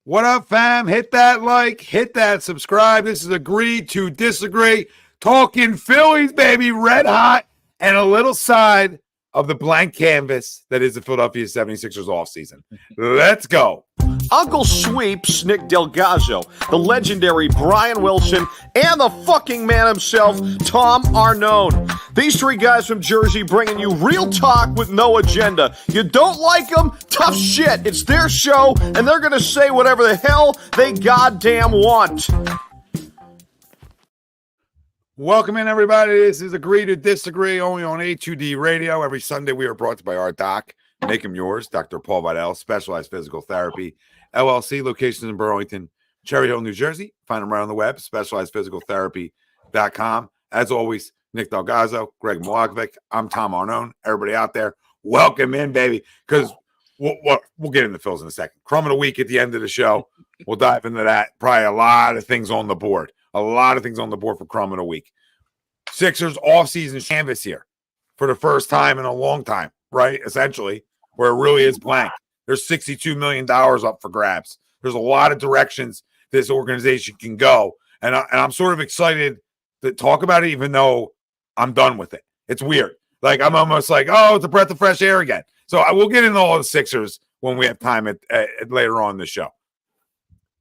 What up, fam? Hit that like, hit that subscribe. This is Agree to Disagree. Talking Phillies, baby, red hot, and a little side of the blank canvas that is the Philadelphia 76ers offseason. Let's go. Uncle Sweeps, Nick Delgado, the legendary Brian Wilson, and the fucking man himself, Tom Arnone. These three guys from Jersey bringing you real talk with no agenda. You don't like them? Tough shit. It's their show, and they're going to say whatever the hell they goddamn want. Welcome in, everybody. This is Agree to Disagree, only on A2D Radio. Every Sunday, we are brought to you by our doc, Make Him Yours, Dr. Paul Vidal, Specialized Physical Therapy, LLC, locations in Burlington, Cherry Hill, New Jersey. Find them right on the web, specializedphysicaltherapy.com. As always, Nick Delgado, Greg Milakovic. I'm Tom Arnone. Everybody out there, welcome in, baby, because we'll get into Phils in a second. Crumb of the week at the end of the show. We'll dive into that. Probably a lot of things on the board. A lot of things on the board for Crumb of the week. Sixers offseason canvas here for the first time in a long time, right? Essentially, where it really is blank. There's $62 million up for grabs. There's a lot of directions this organization can go. And I'm sort of excited to talk about it, even though I'm done with it. It's weird. Like, I'm almost like, oh, it's a breath of fresh air again. So I will get into all the Sixers when we have time at later on in the show.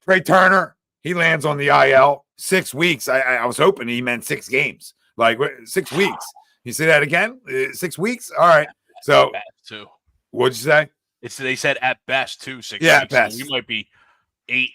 Trea Turner, he lands on the IL. 6 weeks. I was hoping he meant 6 games. Like 6 weeks. You say that again? 6 weeks? All right. So, too. What'd you say? They said at best 6 weeks. At best. So you might be 8.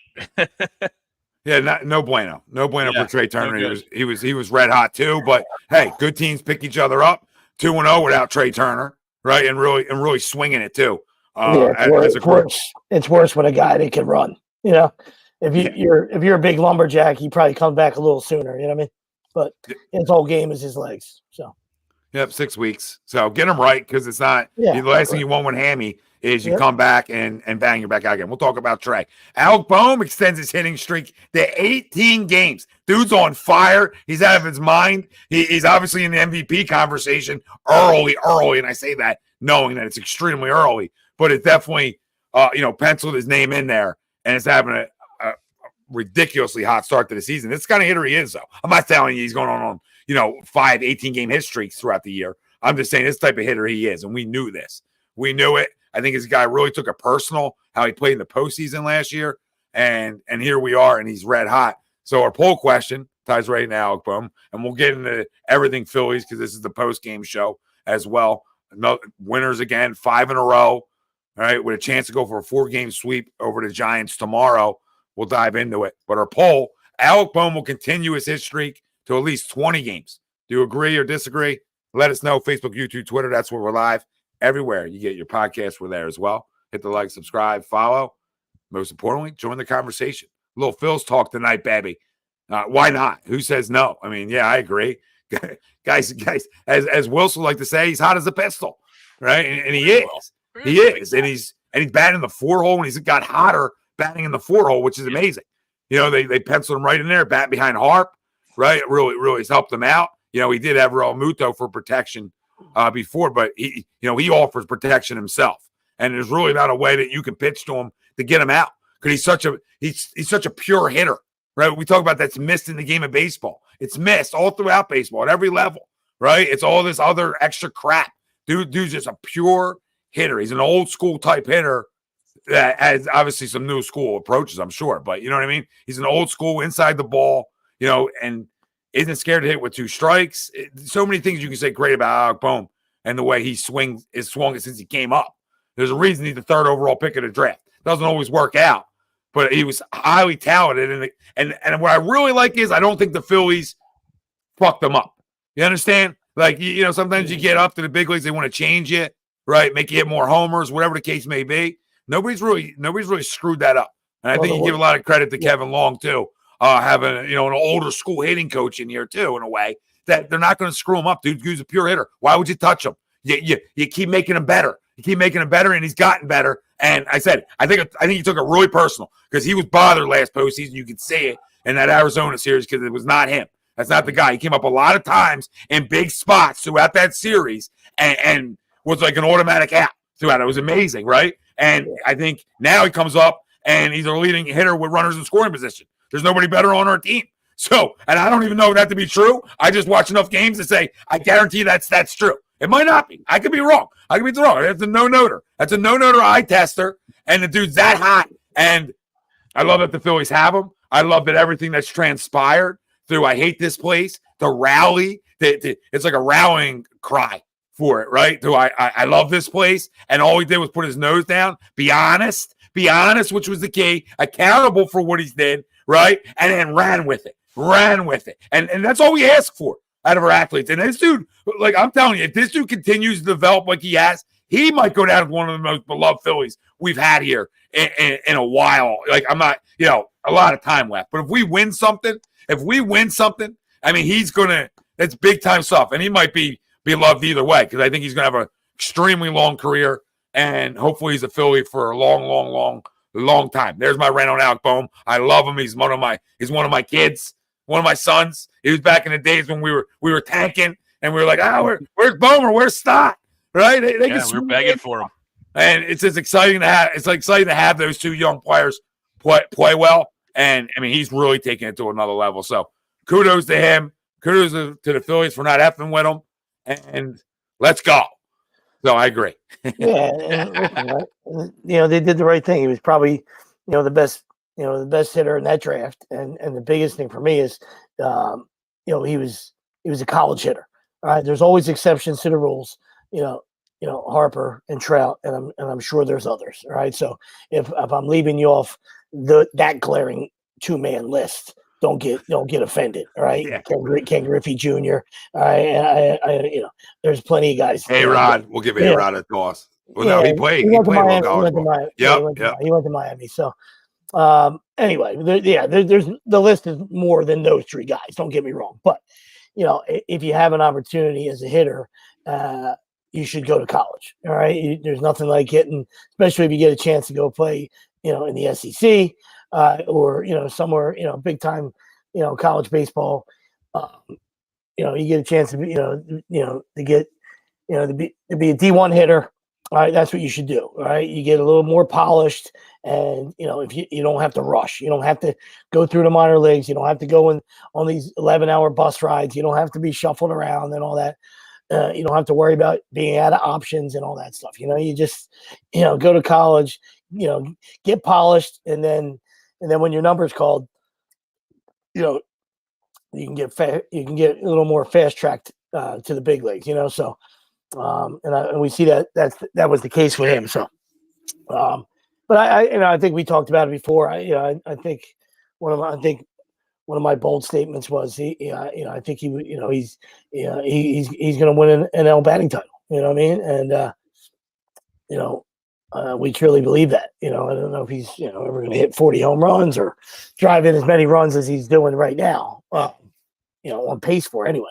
Yeah, no bueno. No bueno for Trea Turner. No, he was red hot too. But hey, good teams pick each other up. 2-0 without Trea Turner, right? And really swinging it too. It's worse when a guy that can run. You know, if you're a big lumberjack, he probably comes back a little sooner. You know what I mean? But his whole game is his legs. So. Yep, 6 weeks. So get him right, because it's not the last thing you want with Hammy is you come back and bang, you're back out again. We'll talk about Trea. Alec Bohm extends his hitting streak to 18 games. Dude's on fire. He's out of his mind. He's obviously in the MVP conversation early, and I say that knowing that it's extremely early, but it definitely penciled his name in there, and it's having a ridiculously hot start to the season. It's the kind of hitter he is, though. I'm not telling you he's going on 5 18-game hit streaks throughout the year. I'm just saying this type of hitter he is, and we knew this. We knew it. I think this guy really took it personal, how he played in the postseason last year, and here we are, and he's red hot. So our poll question ties right now, Alec Bohm, and we'll get into everything Phillies because this is the post-game show as well. Winners again, 5 in a row, all right, with a chance to go for a 4-game sweep over the Giants tomorrow. We'll dive into it. But our poll, Alec Bohm will continue his hit streak to at least 20 games. Do you agree or disagree? Let us know. Facebook, YouTube, Twitter. That's where we're live. Everywhere you get your podcast, we're there as well. Hit the like, subscribe, follow. Most importantly, join the conversation. A little Phil's talk tonight, baby. Why not? Who says no? I mean, yeah, I agree. guys, as Wilson like to say, he's hot as a pistol, right? And he is. He is. And he's batting in the 4-hole, and he's got hotter batting in the 4-hole, which is amazing. They penciled him right in there, bat behind Harp, right? It really has helped him out. He did have Raul Muto for protection before, but he offers protection himself, and there's really not a way that you can pitch to him to get him out, because he's such a pure hitter, right? We talk about that's missed in the game of baseball. It's missed all throughout baseball at every level, right? It's all this other extra crap. Dude's just a pure hitter. He's an old school type hitter that has obviously some new school approaches, I'm sure, but you know what I mean? He's an old school inside the ball, and isn't scared to hit with 2 strikes. So many things you can say great about Alec Bohm and the way he swung it since he came up. There's a reason he's the 3rd overall pick of the draft. Doesn't always work out, but he was highly talented. And what I really like is I don't think the Phillies fucked them up. You understand? Like, sometimes you get up to the big leagues, they want to change it, right? Make you hit more homers, whatever the case may be. Nobody's really screwed that up. And I think you give a lot of credit to Kevin Long, too. Having an older school hitting coach in here too, in a way that they're not going to screw him up. Dude's a pure hitter. Why would you touch him? You keep making him better. You keep making him better, and he's gotten better. And I think he took it really personal, because he was bothered last postseason. You could see it in that Arizona series, because it was not him. That's not the guy. He came up a lot of times in big spots throughout that series, and was like an automatic out throughout. It was amazing, right? And I think now he comes up and he's our leading hitter with runners in scoring position. There's nobody better on our team. So, and I don't even know that to be true. I just watch enough games to say I guarantee that's true. It might not be. I could be wrong. I could be wrong. That's a no-noter. That's a no-noter eye tester, and the dude's that hot. And I love that the Phillies have him. I love that everything that's transpired through I hate this place, the rally, it's like a rallying cry for it, right? Through I love this place, and all he did was put his nose down, be honest, which was the key, accountable for what he did, right? And then ran with it. And that's all we ask for out of our athletes. And this dude, like I'm telling you, if this dude continues to develop like he has, he might go down as one of the most beloved Phillies we've had here in a while. Like I'm not, a lot of time left. But if we win something, I mean, that's big time stuff. And he might be loved either way because I think he's going to have an extremely long career. And hopefully he's a Philly for a long time. There's my rant on Alec Bohm. I love him. He's one of my kids. One of my sons. He was back in the days when we were tanking and we were like, where's Bomer? Where's Stott? Right? We're begging for him. And it's just exciting to have. It's exciting to have those two young players play well. And I mean, he's really taking it to another level. So kudos to him. Kudos to the Phillies for not effing with him. And let's go. So I agree. Yeah, they did the right thing. He was probably, the best hitter in that draft. And the biggest thing for me is, he was a college hitter. All right. There's always exceptions to the rules, Harper and Trout, and I'm sure there's others. All right. So if I'm leaving you off that glaring 2-man list, don't get offended. All right. Yeah. Ken Griffey Jr. All right. I there's plenty of guys. A-Rod, we'll give A-Rod a toss. Well, no, he played. He played Miami. college ball. He went to Miami. So, anyway, there's the list is more than those three guys. Don't get me wrong, but if you have an opportunity as a hitter, you should go to college. All right, there's nothing like getting, especially if you get a chance to go play, in the SEC, or somewhere, big time, college baseball. You get a chance to be, to get, to be a D1 hitter. All right, that's what you should do. All right, you get a little more polished, and if you don't have to rush, you don't have to go through the minor leagues, you don't have to go on these 11-hour bus rides, you don't have to be shuffled around and all that. You don't have to worry about being out of options and all that stuff. You just go to college, get polished, and then when your number's called, you can get a little more fast tracked to the big leagues. So. And we see that was the case with him. So, but I think we talked about it before. I think one of my bold statements was I think he's going to win an NL batting title. You know what I mean? And we truly believe that. I don't know if he's ever going to hit 40 home runs or drive in as many runs as he's doing right now. On pace for anyway.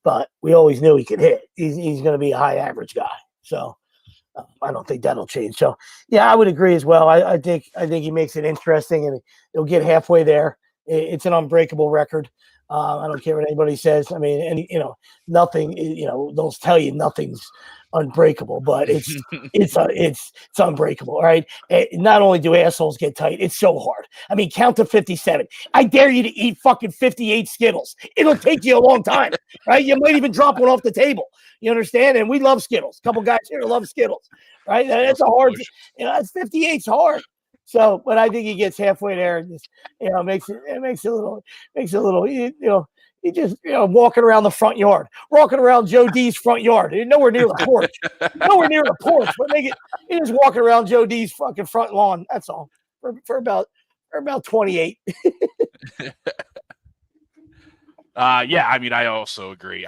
But we always knew he could hit. He's going to be a high average guy. So I don't think that'll change. So yeah, I would agree as well. I think he makes it interesting, and he'll get halfway there. It's an unbreakable record. I don't care what anybody says. I mean, and nothing. They'll tell you nothing's unbreakable, but it's unbreakable. All right. Not only do assholes get tight, it's so hard. I mean, count to 57. I dare you to eat fucking 58 Skittles. It'll take you a long time, right? You might even drop one off the table. You understand? And we love Skittles. A couple guys here love Skittles, right? That's a hard. It's 58's hard. So, but I think he gets halfway there, and just makes it a little. He just, walking around the front yard, walking around Joe D's front yard. Nowhere near the porch. But he just walking around Joe D's fucking front lawn. That's all for about 28. Yeah, I mean, I also agree.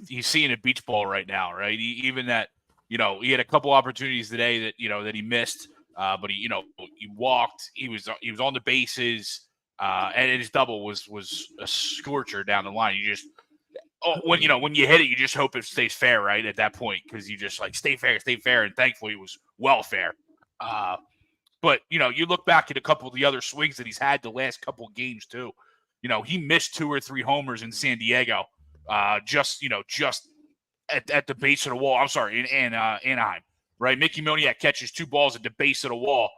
He's seeing a beach ball right now, right? Even that, he had a couple opportunities today that, that he missed, but he walked. He was on the bases. And his double was a scorcher down the line. You just when you hit it, you just hope it stays fair, right? At that point, because you just like stay fair, and thankfully it was well fair. But you look back at a couple of the other swings that he's had the last couple of games too. He missed 2 or 3 homers in San Diego, just at the base of the wall. I'm sorry, in Anaheim, right? Mickey Moniak catches 2 balls at the base of the wall.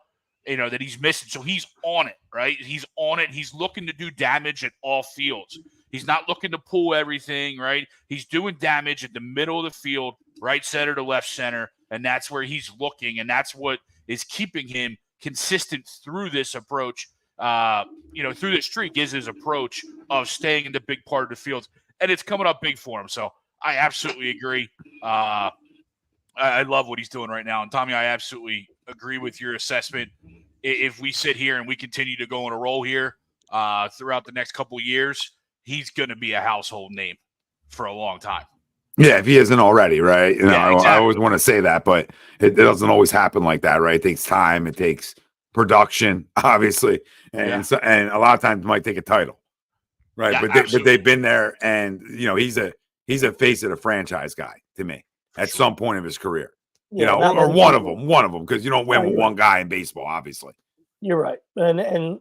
that he's missing. So he's on it, right? He's on it. He's looking to do damage at all fields. He's not looking to pull everything, right? He's doing damage at the middle of the field, right center to left center, and that's where he's looking, and that's what is keeping him consistent through this approach. Through this streak is his approach of staying in the big part of the field, and it's coming up big for him. So I absolutely agree. I love what he's doing right now. And Tommy, I absolutely agree with your assessment. If we sit here and we continue to go on a roll here throughout the next couple of years, he's going to be a household name for a long time. Yeah, if he isn't already, right? Exactly. I always want to say that, but it doesn't always happen like that, right? It takes time. It takes production, obviously. And a lot of times it might take a title, right? Yeah, but they've been there, and, he's a face of the franchise guy to me at some point of his career. Or one of them, because you don't win with one guy in baseball, obviously. You're right, and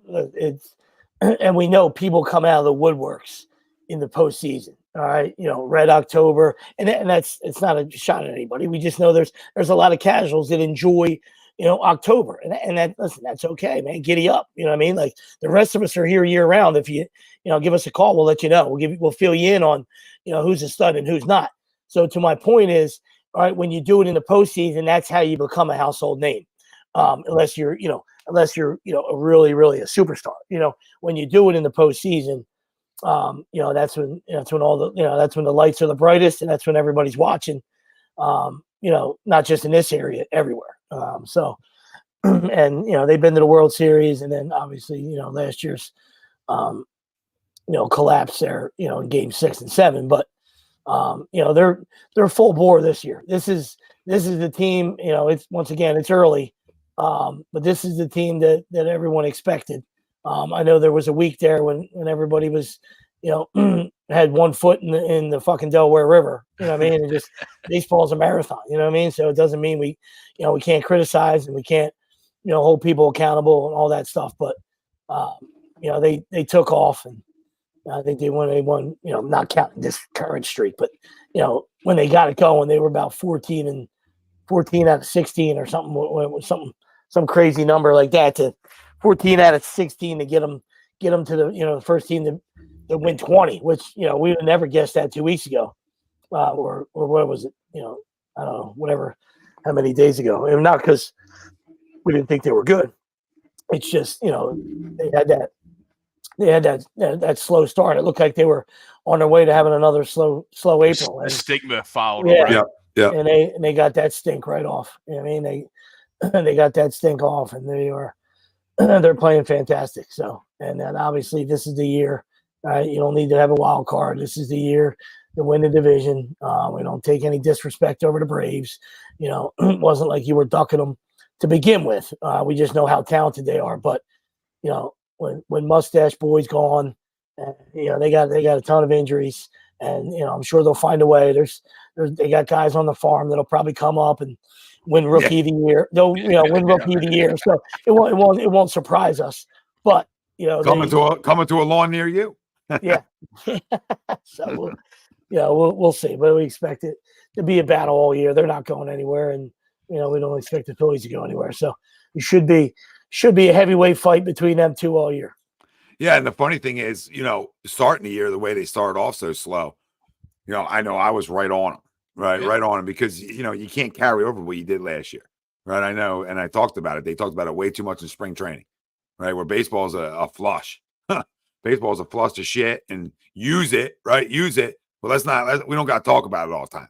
we know people come out of the woodworks in the postseason. All right, Red October, and it's not a shot at anybody. We just know there's a lot of casuals that enjoy October, and that's okay, man. Giddy up, you know what I mean? Like the rest of us are here year round. If you give us a call, we'll let you know. We'll fill you in on who's a stud and who's not. So to my point is, all right, when you do it in the postseason, that's how you become a household name. Unless you're a really, really a superstar. When you do it in the postseason, that's when that's when the lights are the brightest, and that's when everybody's watching. Not just in this area, everywhere. And they've been to the World Series, and then obviously last year's collapse there in Game 6 and 7, but they're full bore this year. This is the team. It's once again it's early, but this is the team that everyone expected. I know there was a week there when everybody was had one foot in the fucking Delaware River. You know what I mean? And just baseball's a marathon. You know what I mean? So it doesn't mean we can't criticize and we can't hold people accountable and all that stuff. But they took off, and I think they won. Not counting this current streak, but when they got it going, they were about 14 out of 16 or something, some crazy number like that, to 14 out of 16 to get them to the first team to win 20, which we would have never guessed that 2 weeks ago, or what was it? I don't know, whatever, how many days ago. And not because we didn't think they were good. It's just they had that slow start. It looked like they were on their way to having another slow April. The stigma followed. Yeah, yeah. And they got that stink right off. I mean, they got that stink off, and they're playing fantastic. So, and then obviously this is the year. You don't need to have a wild card. This is the year to win the division. We don't take any disrespect over the Braves. It wasn't like you were ducking them to begin with. We just know how talented they are. But when Mustache Boy's gone, they got a ton of injuries, and I'm sure they'll find a way. They got guys on the farm that'll probably come up and win Rookie of the Year. They'll win Rookie of the Year. So it won't surprise us. But coming to a lawn near you. Yeah. So we'll see, but we expect it to be a battle all year. They're not going anywhere, and we don't expect the Phillies to go anywhere. So it should be a heavyweight fight between them two all year. Yeah, and the funny thing is, starting the year the way they started off so slow, I know I was right on them, right on them, because you can't carry over what you did last year, right? I know, and I talked about it. They talked about it way too much in spring training, right? Where baseball is a flush. Baseball is a flush of shit, and use it, right? Use it. But we don't got to talk about it all the time.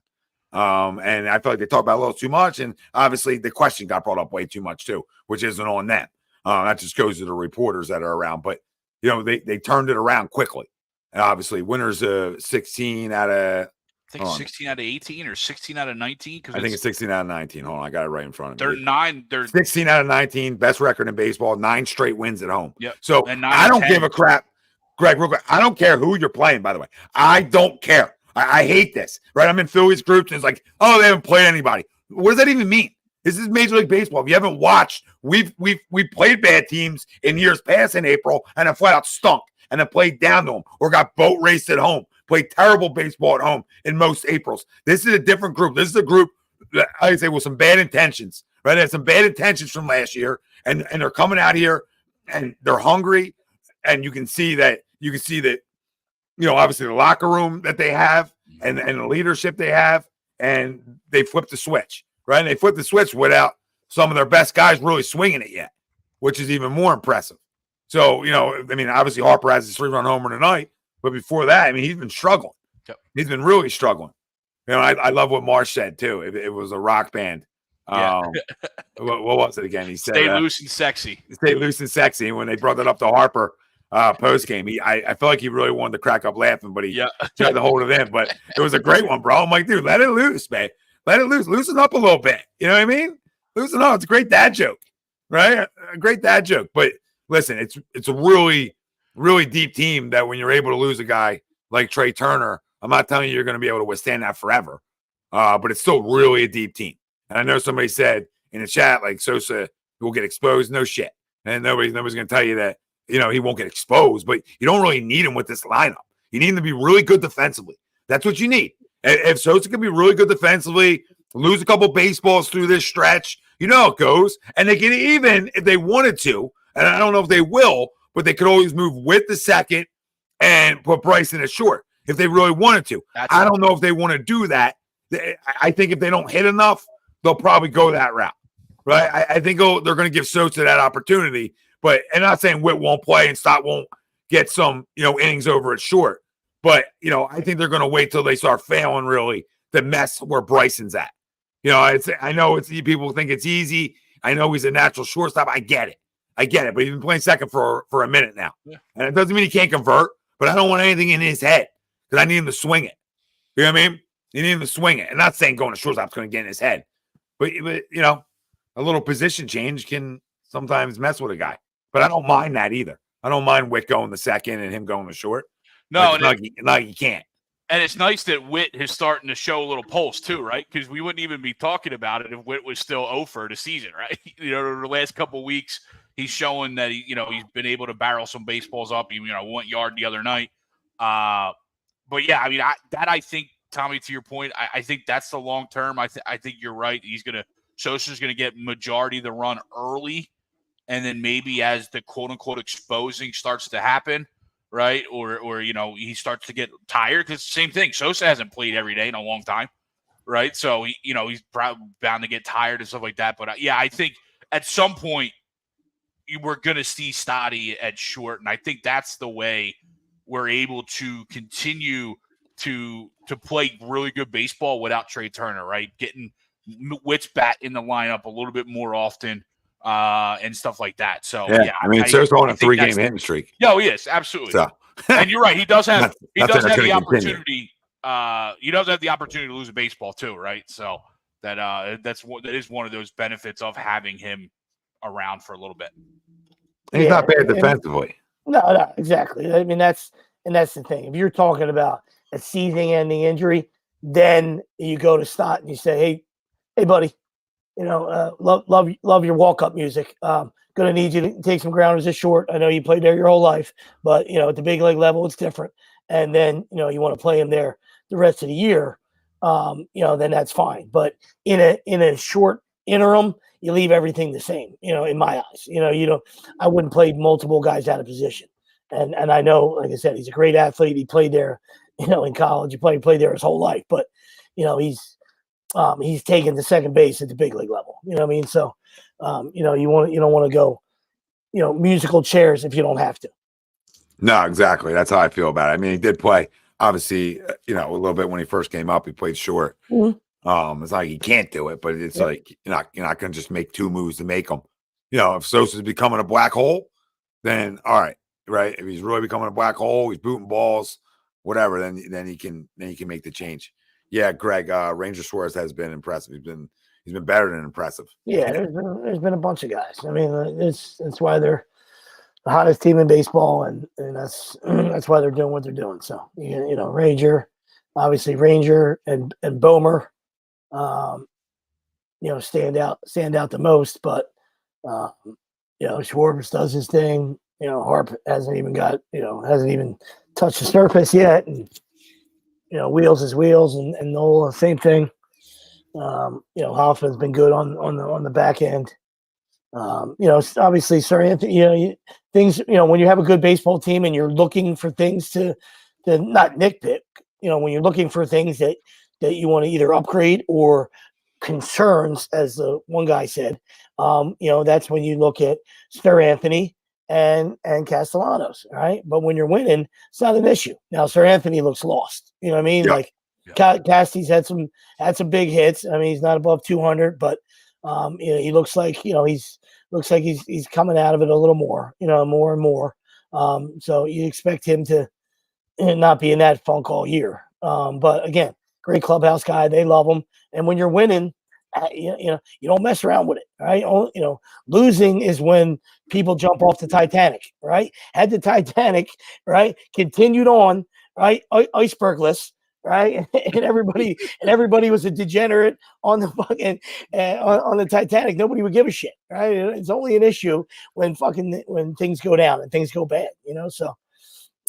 And I feel like they talk about it a little too much. And obviously the question got brought up way too much too, which isn't on them. That just goes to the reporters that are around. But, they turned it around quickly. And obviously winners of 16 out of, I think 16 out of 18 or 16 out of 19. I think it's 16 out of 19. Hold on, I got it right in front of me. They're 16 out of 19, best record in baseball, 9 straight wins at home. Yep. So I don't give a crap. Greg, real quick, I don't care who you're playing, by the way. I don't care. I hate this, right? I'm in Phillies groups, and it's like, oh, they haven't played anybody. What does that even mean? This is Major League Baseball. If you haven't watched, we've played bad teams in years past in April and have flat out stunk and have played down to them or got boat raced at home, played terrible baseball at home in most Aprils. This is a different group. This is a group that I say with some bad intentions, right? They had some bad intentions from last year, and they're coming out here and they're hungry, and you can see that. Obviously the locker room that they have and the leadership they have, and they flipped the switch, right? And they flipped the switch without some of their best guys really swinging it yet, which is even more impressive. So, obviously Harper has his 3-run homer tonight, but before that, he's been struggling. Yep. He's been really struggling. I love what Marsh said too. It was a rock band. Yeah. What was it again? He said, "Stay loose and sexy." Stay loose and sexy. And when they brought that up to Harper post game, I feel like he really wanted to crack up laughing, but he tried to hold it in. But it was a great one, bro. I'm like, dude, let it loose, man. Let it loose. Loosen up a little bit. You know what I mean? Loosen up. It's a great dad joke, right? A great dad joke. But listen, it's a really, really deep team that when you're able to lose a guy like Trea Turner, I'm not telling you you're going to be able to withstand that forever. But it's still really a deep team. And I know somebody said in the chat, like, Sosa will get exposed. No shit. And nobody's going to tell you that, he won't get exposed. But you don't really need him with this lineup. You need him to be really good defensively. That's what you need. If Sosa can be really good defensively, lose a couple baseballs through this stretch, you know how it goes. And they can even, if they wanted to, and I don't know if they will, but they could always move with the second and put Bryson at short if they really wanted to. I don't know if they want to do that. I think if they don't hit enough, they'll probably go that route, right? I think they're going to give Sosa that opportunity, but I'm not saying Witt won't play and Stott won't get some, innings over at short, but, I think they're going to wait till they start failing really to mess where Bryson's at. I know people think it's easy. I know he's a natural shortstop. I get it, but he's been playing second for a minute now. Yeah. And it doesn't mean he can't convert, but I don't want anything in his head because I need him to swing it. You know what I mean? You need him to swing it. I'm not saying going to shortstop's going to get in his head. But a little position change can sometimes mess with a guy. But I don't mind that either. I don't mind Witt going the second and him going the short. No, you can't. And it's nice that Witt is starting to show a little pulse too, right? Because we wouldn't even be talking about it if Witt was still 0 for the season, right? The last couple of weeks, he's showing that he's been able to barrel some baseballs up. He went yard the other night. But yeah, I think, Tommy, to your point, I think that's the long term. I think you're right. Sosa's gonna get majority of the run early, and then maybe as the quote unquote exposing starts to happen, right? Or he starts to get tired, because same thing. Sosa hasn't played every day in a long time, right? So he's probably bound to get tired and stuff like that. But I think at some point we're gonna see Stotty at short, and I think that's the way we're able to continue to play really good baseball without Trea Turner, right? Getting Witt's bat in the lineup a little bit more often and stuff like that. So, Sosa's on a 3-game hitting streak. No, he is. Absolutely. So. And you're right. He does have the opportunity. He does have the opportunity to lose a baseball too, right? So that is one of those benefits of having him around for a little bit. He's not bad defensively. No, exactly. That's the thing. If you're talking about a season-ending injury, then you go to Stott and you say, "Hey, buddy, love your walk-up music. Gonna need you to take some grounders at short. I know you played there your whole life, but at the big league level, it's different. And then you want to play him there the rest of the year. Then that's fine. But in a short interim, you leave everything the same. In my eyes, I wouldn't play multiple guys out of position. And I know, like I said, he's a great athlete. He played there, in college. He played there his whole life. But he's taken to second base at the big league level. You know what I mean? So, you don't want to go, musical chairs if you don't have to. No, exactly. That's how I feel about it. He did play, obviously, a little bit when he first came up. He played short. Mm-hmm. It's like he can't do it, but it's like you're not going to just make two moves to make them. If Sosa's becoming a black hole, then all right, right. If he's really becoming a black hole, he's booting balls, whatever. Then he can make the change. Yeah, Greg, Ranger Suarez has been impressive. He's been better than impressive. Yeah, there's been a bunch of guys. It's why they're the hottest team in baseball, and that's why they're doing what they're doing. So Ranger, obviously Ranger and Bohmer, stand out the most. But Schwarber does his thing. Harp hasn't even touched the surface yet, and wheels is wheels, and the whole same thing. Hoffman's been good on the back end. Obviously, Sir Anthony. Things. When you have a good baseball team and you're looking for things to not nitpick. When you're looking for things that you want to either upgrade or concerns, as the one guy said, that's when you look at Sir Anthony and Castellanos, right? But when you're winning, it's not an issue. Now, Sir Anthony looks lost. You know what I mean? Yeah. Like Casty's had some big hits. I mean, he's not above 200, but he looks like he's coming out of it a little more, more and more. So you expect him to not be in that funk all year. But again, great clubhouse guy. They love him. And when you're winning, you don't mess around with it, right? Losing is when people jump off the Titanic, right? Had the Titanic, right, continued on, right, icebergless, right, and everybody was a degenerate on the fucking on the Titanic. Nobody would give a shit, right? It's only an issue when things go down and things go bad, So,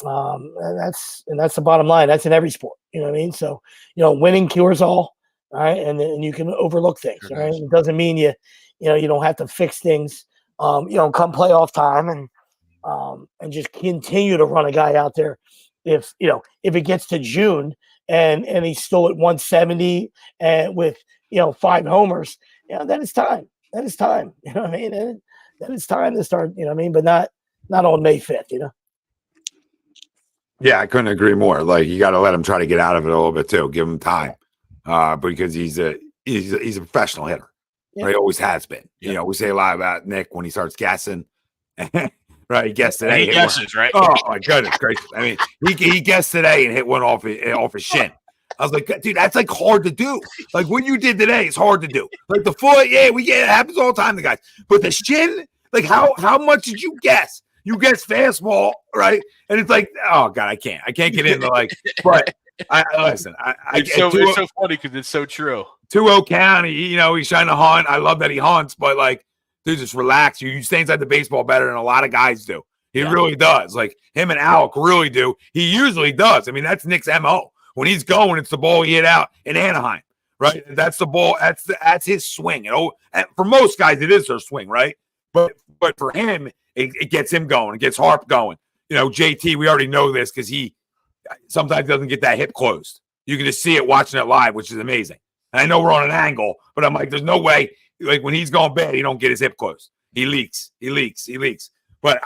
and that's the bottom line. That's in every sport, you know what I mean? So, winning cures all. All right, and you can overlook things. All right, it doesn't mean you don't have to fix things. Come playoff time and just continue to run a guy out there. If it gets to June and he's still at 170 and with 5 homers, then it's time. That is time. You know what I mean? And then it's time to start. You know what I mean? But not on May 5th. Yeah, I couldn't agree more. Like, you got to let him try to get out of it a little bit too. Give him time. Because he's a professional hitter. Yeah. Right? He always has been. Yeah. We say a lot about Nick when he starts guessing. Right? He guessed today. He guesses, right? Oh my goodness gracious! I mean, he guessed today and hit one off his shin. I was like, dude, that's like hard to do. Like what you did today is hard to do. Like the foot, it happens all the time to guys. But the shin, like how much did you guess? You guessed fastball, right? And it's like, oh god, I can't get into but. Listen. It's so funny because it's so true. 2-0 count. He's trying to hunt. I love that he hunts, but dude, just relax. You stay inside the baseball better than a lot of guys do. He really does. Like him and Alec really do. He usually does. I mean, that's Nick's MO. When he's going, it's the ball he hit out in Anaheim, right? That's the ball. That's his swing. And for most guys, it is their swing, right? But for him, it gets him going. It gets Harp going. JT, we already know this because he sometimes doesn't get that hip closed. You can just see it watching it live, which is amazing. And I know we're on an angle, but I'm like, there's no way. Like when he's going bad, he don't get his hip closed. He leaks. But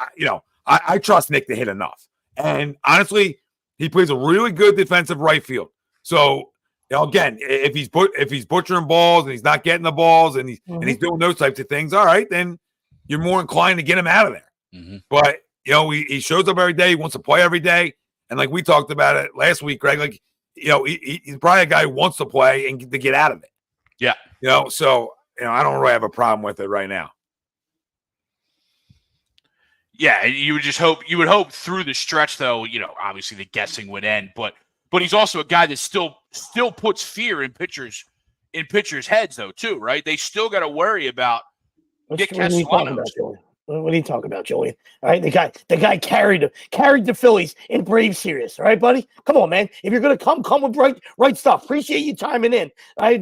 I trust Nick to hit enough. And honestly, he plays a really good defensive right field. So again, if he's butchering balls and he's not getting the balls and he's doing those types of things, all right, then you're more inclined to get him out of there. Mm-hmm. But he shows up every day. He wants to play every day. And like we talked about it last week, Greg, like, he's probably a guy who wants to play and to get out of it. Yeah. So, I don't really have a problem with it right now. Yeah. You would hope through the stretch, though, obviously the guessing would end, but he's also a guy that still puts fear in pitchers' heads, though, too, right? They still got to worry about Nick Castellanos. What are you talking about, Julian? All right, the guy carried the Phillies in Braves series. All right, buddy, come on, man. If you're gonna come with right stuff. Appreciate you chiming in. All right,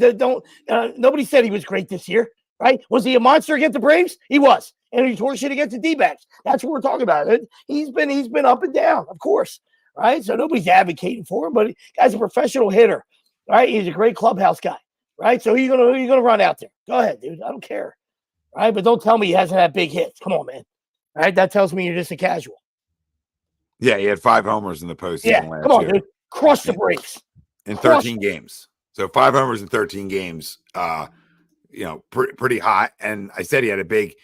nobody said he was great this year. Right? Was he a monster against the Braves? He was, and he tore shit against the D-backs. That's what we're talking about. He's been up and down, of course. Right? So nobody's advocating for him, but the guy's a professional hitter. Right? He's a great clubhouse guy. Right? So who you gonna run out there? Go ahead, dude. I don't care. Right, but don't tell me he hasn't had big hits. Come on, man. All right, that tells me you're just a casual. Yeah, he had 5 homers in the postseason. Yeah, come on, dude. Crush the Braves in 13 games. So 5 homers in 13 games. Pretty hot. And I said he had a big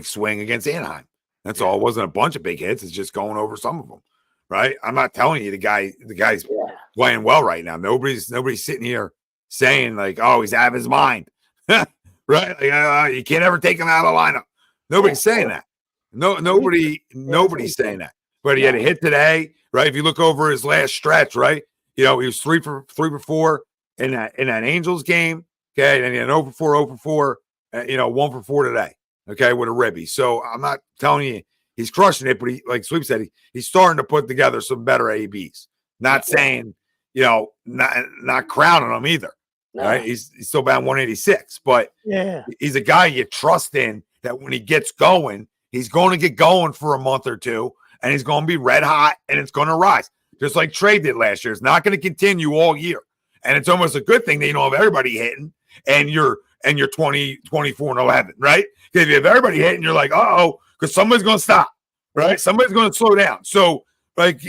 swing against Anaheim. That's all. It wasn't a bunch of big hits. It's just going over some of them. Right. I'm not telling you the guy's playing well right now. Nobody's sitting here saying like, oh, he's out of his mind. Right? Like, you can't ever take him out of the lineup. Nobody's saying that. Nobody's saying that. But he had a hit today, right? If you look over his last stretch, right? He was 3 for 4 in that Angels game. Okay, and he had 0 for 4, 1 for 4 today. Okay, with a ribby. So I'm not telling you he's crushing it, but he, like Sweep said, he's starting to put together some better ABs. Not saying, not crowning them either. No. Right? He's still about 186, but he's a guy you trust in that when he gets going, he's going to get going for a month or two, and he's going to be red hot, and it's going to rise. Just like Trea did last year. It's not going to continue all year. And it's almost a good thing that you don't have everybody hitting and you're 20, 24, and 11, right? Because if you have everybody hitting, you're like, uh-oh, because somebody's going to stop, right? Somebody's going to slow down. So, like,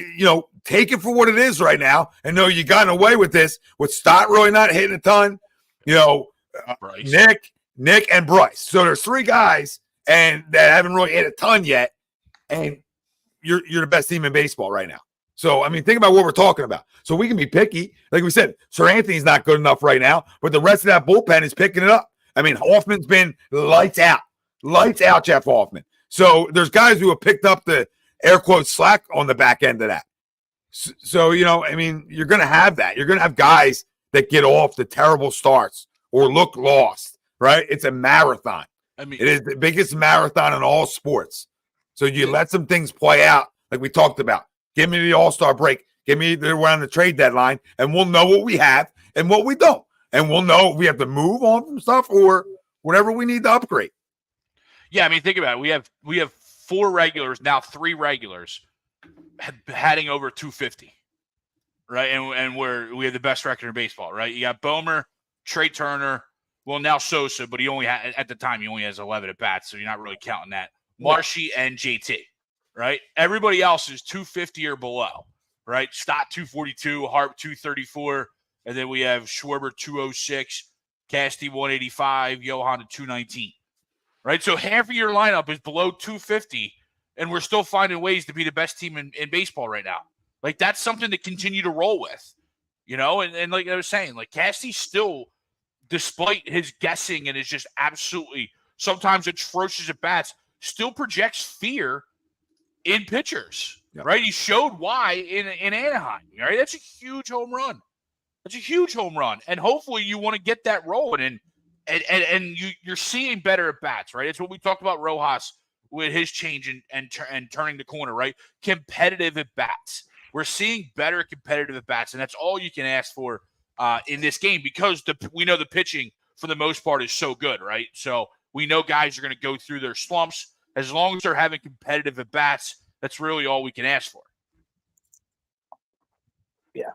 take it for what it is right now and know you gotten away with this with Stott really not hitting a ton, Nick, and Bryce. So there's three guys and that haven't really hit a ton yet, and you're the best team in baseball right now. So, I mean, think about what we're talking about. So we can be picky. Like we said, Sir Anthony's not good enough right now, but the rest of that bullpen is picking it up. I mean, Hoffman's been lights out, Jeff Hoffman. So there's guys who have picked up the air quotes slack on the back end of that. So I mean, you're going to have that. You're going to have guys that get off the terrible starts or look lost, right? It's a marathon. I mean, it is the biggest marathon in all sports. So you let some things play out like we talked about. Give me the All-Star break. Give me around the trade deadline, and we'll know what we have and what we don't. And we'll know if we have to move on from stuff or whatever we need to upgrade. Yeah, I mean, think about it. We have 4 regulars, now 3 regulars heading over 250, right? And we have the best record in baseball, right? You got Bomer, Trea Turner, well, now Sosa, but at the time he only has 11 at bats, so you're not really counting that. Marshy and JT. Right? Everybody else is 250 or below, right? Stott 242, Harp 234, and then we have Schwarber 206, Casty 185, Johan 219, right? So half of your lineup is below 250, and we're still finding ways to be the best team in baseball right now. Like, that's something to continue to roll with, and like I was saying, like, Casty still, despite his guessing and his just absolutely sometimes atrocious at bats, still projects fear in pitchers, right? He showed why in Anaheim, right? That's a huge home run. And hopefully you want to get that rolling, and you're seeing better at bats, right? It's what we talked about Rojas with his change and turning the corner, right? Competitive at bats. We're seeing better competitive at bats, and that's all you can ask for in this game because we know the pitching for the most part is so good, right? So we know guys are going to go through their slumps. As long as they're having competitive at bats, that's really all we can ask for. Yeah,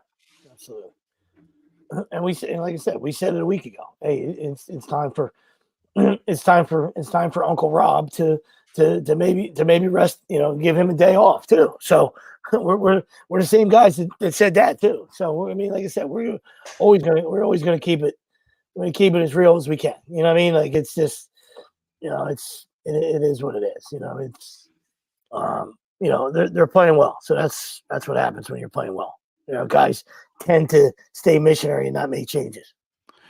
absolutely. And like I said, we said it a week ago. Hey, it's time for Uncle Rob to maybe rest. Give him a day off too. So we're the same guys that said that too. So I mean, like I said, we're always gonna keep it. We're gonna keep it as real as we can. You know what I mean? Like it's just, it is what it is. They're playing well. So that's what happens when you're playing well. Guys tend to stay missionary and not make changes.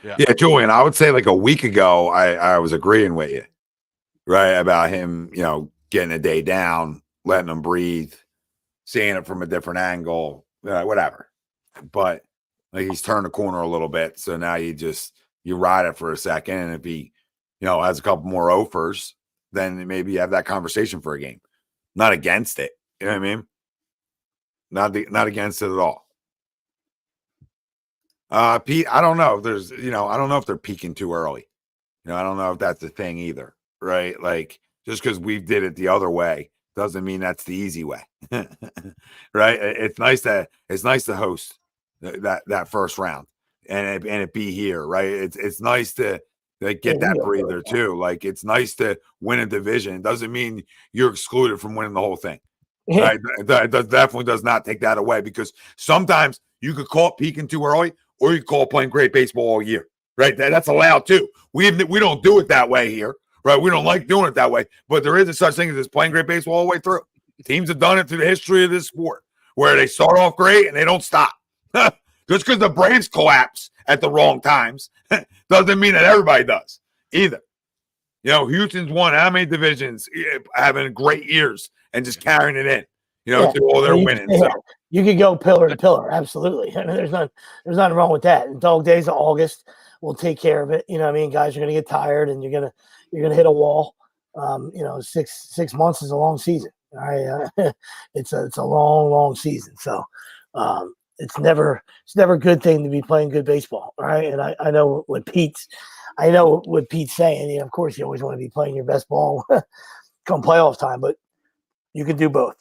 Yeah, Julian, I would say like a week ago, I was agreeing with you, right? About him, getting a day down, letting him breathe, seeing it from a different angle, whatever. But like he's turned the corner a little bit. So now you ride it for a second. And if he, has a couple more offers, then maybe you have that conversation for a game. Not against it. You know what I mean? Not against it at all. Pete, I don't know if there's, I don't know if they're peaking too early. I don't know if that's the thing either, right? Like just because we did it the other way doesn't mean that's the easy way, right? It's nice to host that first round and it be here, right? It's nice to get that breather too. Like it's nice to win a division. It doesn't mean you're excluded from winning the whole thing. Right? It definitely does not take that away because sometimes you could call it peaking too early or you call it playing great baseball all year, right? That's allowed too. We don't do it that way here, right? We don't like doing it that way, but there is a such thing as just playing great baseball all the way through. Teams have done it through the history of this sport where they start off great and they don't stop. Just because the Braves collapse at the wrong times doesn't mean that everybody does either. Houston's won how many divisions, having great years and just carrying it in, to all their winning. So. You could go pillar to pillar. Absolutely. I mean, there's nothing wrong with that. And dog days of August will take care of it. Guys are going to get tired and you're going to hit a wall. 6 months is a long season. All right. It's a long, long season. So, it's never a good thing to be playing good baseball. All right. And I know what Pete's saying. Of course you always want to be playing your best ball come playoff time, but you can do both.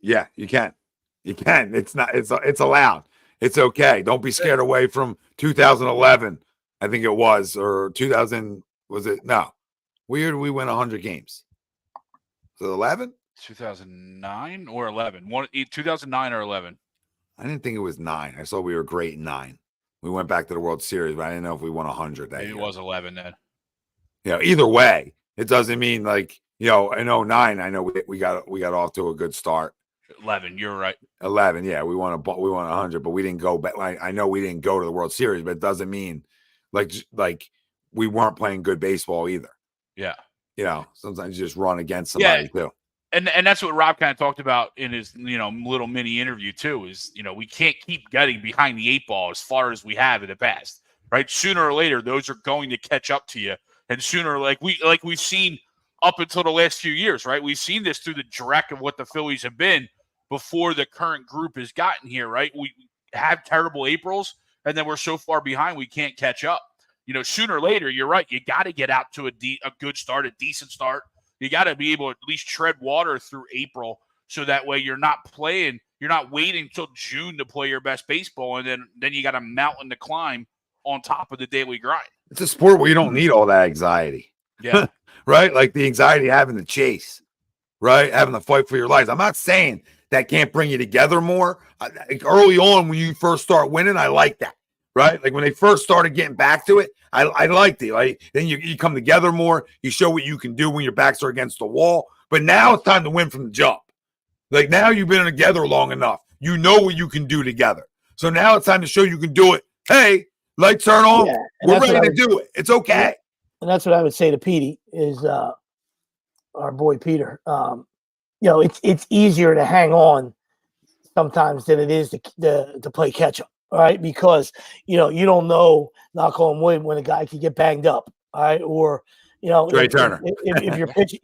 Yeah, you can. You can. It's allowed. It's okay. Don't be scared away from 2011. I think it was, or 2000. Was it? No. We win 100 games. Was it 11? 2009 or 11? 2009 or 11? I didn't think it was 9. I saw we were great in 9. We went back to the World Series, but I didn't know if we won 100 that year. It was 11 then. Either way, it doesn't mean like, in 09, I know we got off to a good start. 11, you're right. 11, yeah, we won 100, but we didn't go back. I know we didn't go to the World Series, but it doesn't mean like we weren't playing good baseball either. Yeah. Sometimes you just run against somebody too. And that's what Rob kind of talked about in his, little mini interview too, is, we can't keep getting behind the 8 ball as far as we have in the past, right? Sooner or later, those are going to catch up to you. And sooner, we've seen up until the last few years, right? We've seen this through the direct of what the Phillies have been before the current group has gotten here, right? We have terrible Aprils, and then we're so far behind we can't catch up. Sooner or later, you're right. You got to get out to a good start, a decent start. You got to be able to at least tread water through April, so that way you're not waiting until June to play your best baseball, and then you got a mountain to climb on top of the daily grind. It's a sport where you don't need all that anxiety. Yeah. Right? Like the anxiety having to chase, right? Having to fight for your life. I'm not saying that can't bring you together more. Early on, when you first start winning, I like that, right? Like when they first started getting back to it, I liked it. Like then you come together more. You show what you can do when your backs are against the wall. But now it's time to win from the jump. Like now you've been together long enough. You know what you can do together. So now it's time to show you can do it. Hey, lights turn on. Yeah, we're ready to do it. It's okay. And that's what I would say to Petey is our boy Peter. It's easier to hang on sometimes than it is to play catch up. All right, because you don't know, knock on wood, when a guy could get banged up. All right, or Trea Turner. If you're pitching,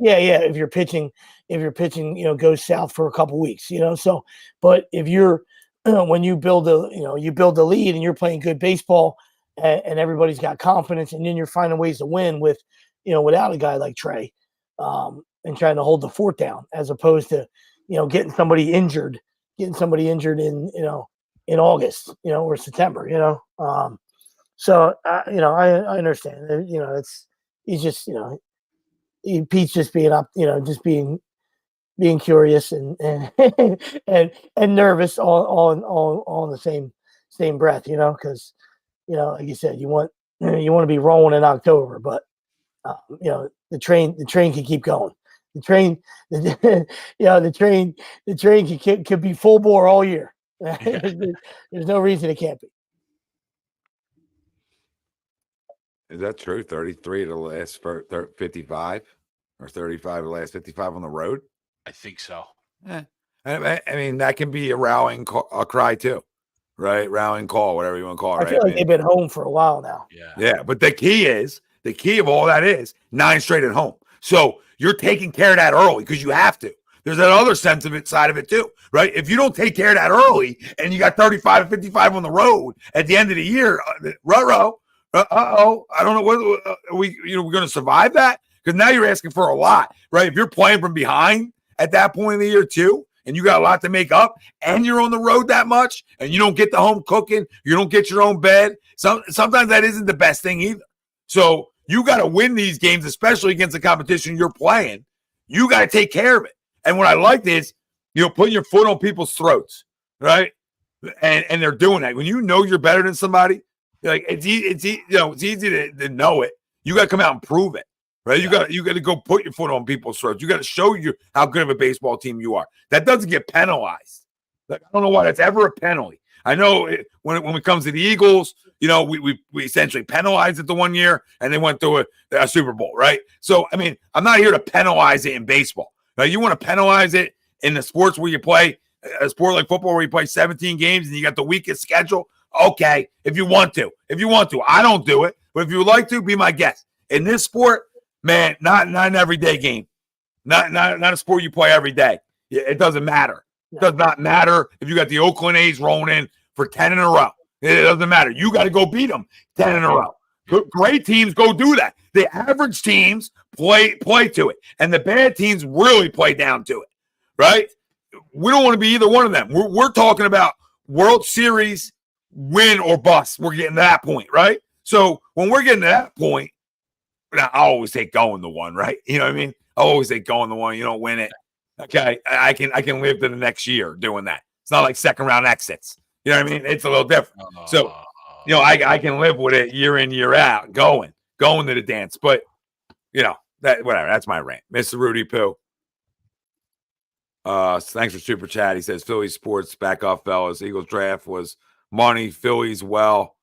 if you're pitching, goes south for a couple weeks. So, but if you're when you build a lead and you're playing good baseball. And everybody's got confidence, and then you're finding ways to win without a guy like Trea, and trying to hold the fort down, as opposed to, getting somebody injured in August, or September, So I understand. He's just Pete's just being up, just being curious and nervous on the same breath, because. Like you said, you want to be rolling in October, but the train can keep going. The train could be full bore all year. There's no reason it can't be. Is that true? 33 to the last 55, or 35 to the last 55 on the road? I think so. I mean, that can be a rallying cry too. Right, rallying call, whatever you want to call it. I feel like they've been home for a while now. Yeah. But the key of all that is 9 straight at home. So you're taking care of that early because you have to. There's that other side of it too, right? If you don't take care of that early and you got 35 to 55 on the road at the end of the year, I don't know whether we're going to survive that, because now you're asking for a lot, right? If you're playing from behind at that point in the year too, and you got a lot to make up, and you're on the road that much, and you don't get the home cooking, you don't get your own bed. Sometimes that isn't the best thing either. So you got to win these games, especially against the competition you're playing. You got to take care of it. And what I liked is, putting your foot on people's throats, right? And they're doing that. When you know you're better than somebody, like it's easy to know it. You got to come out and prove it. Right, you got to go put your foot on people's throats. You got to show you how good of a baseball team you are. That doesn't get penalized. Like, I don't know why that's ever a penalty. I know when it comes to the Eagles, we essentially penalized it the one year, and they went through a Super Bowl, right? So I mean, I'm not here to penalize it in baseball. Now, you want to penalize it in the sports where you play a sport like football where you play 17 games and you got the weakest schedule. Okay, if you want to, I don't do it, but if you would like to, be my guest. In this sport. Man, not an everyday game. Not a sport you play every day. It doesn't matter. Does not matter if you got the Oakland A's rolling in for 10 in a row. It doesn't matter. You got to go beat them 10 in a row. Great teams go do that. The average teams play to it, and the bad teams really play down to it, right? We don't want to be either one of them. We're talking about World Series win or bust. We're getting to that point, right? So when we're getting to that point, now, I always take going the one, right? You know what I mean? I always say going the one. You don't win it. Okay, I can live to the next year doing that. It's not like second round exits. You know what I mean? It's a little different. So, I can live with it year in, year out, going to the dance. But, that whatever. That's my rant. Mr. Rudy Poo. Thanks for super chat. He says Phillies sports back off, fellas. Eagles draft was money. Phillies well,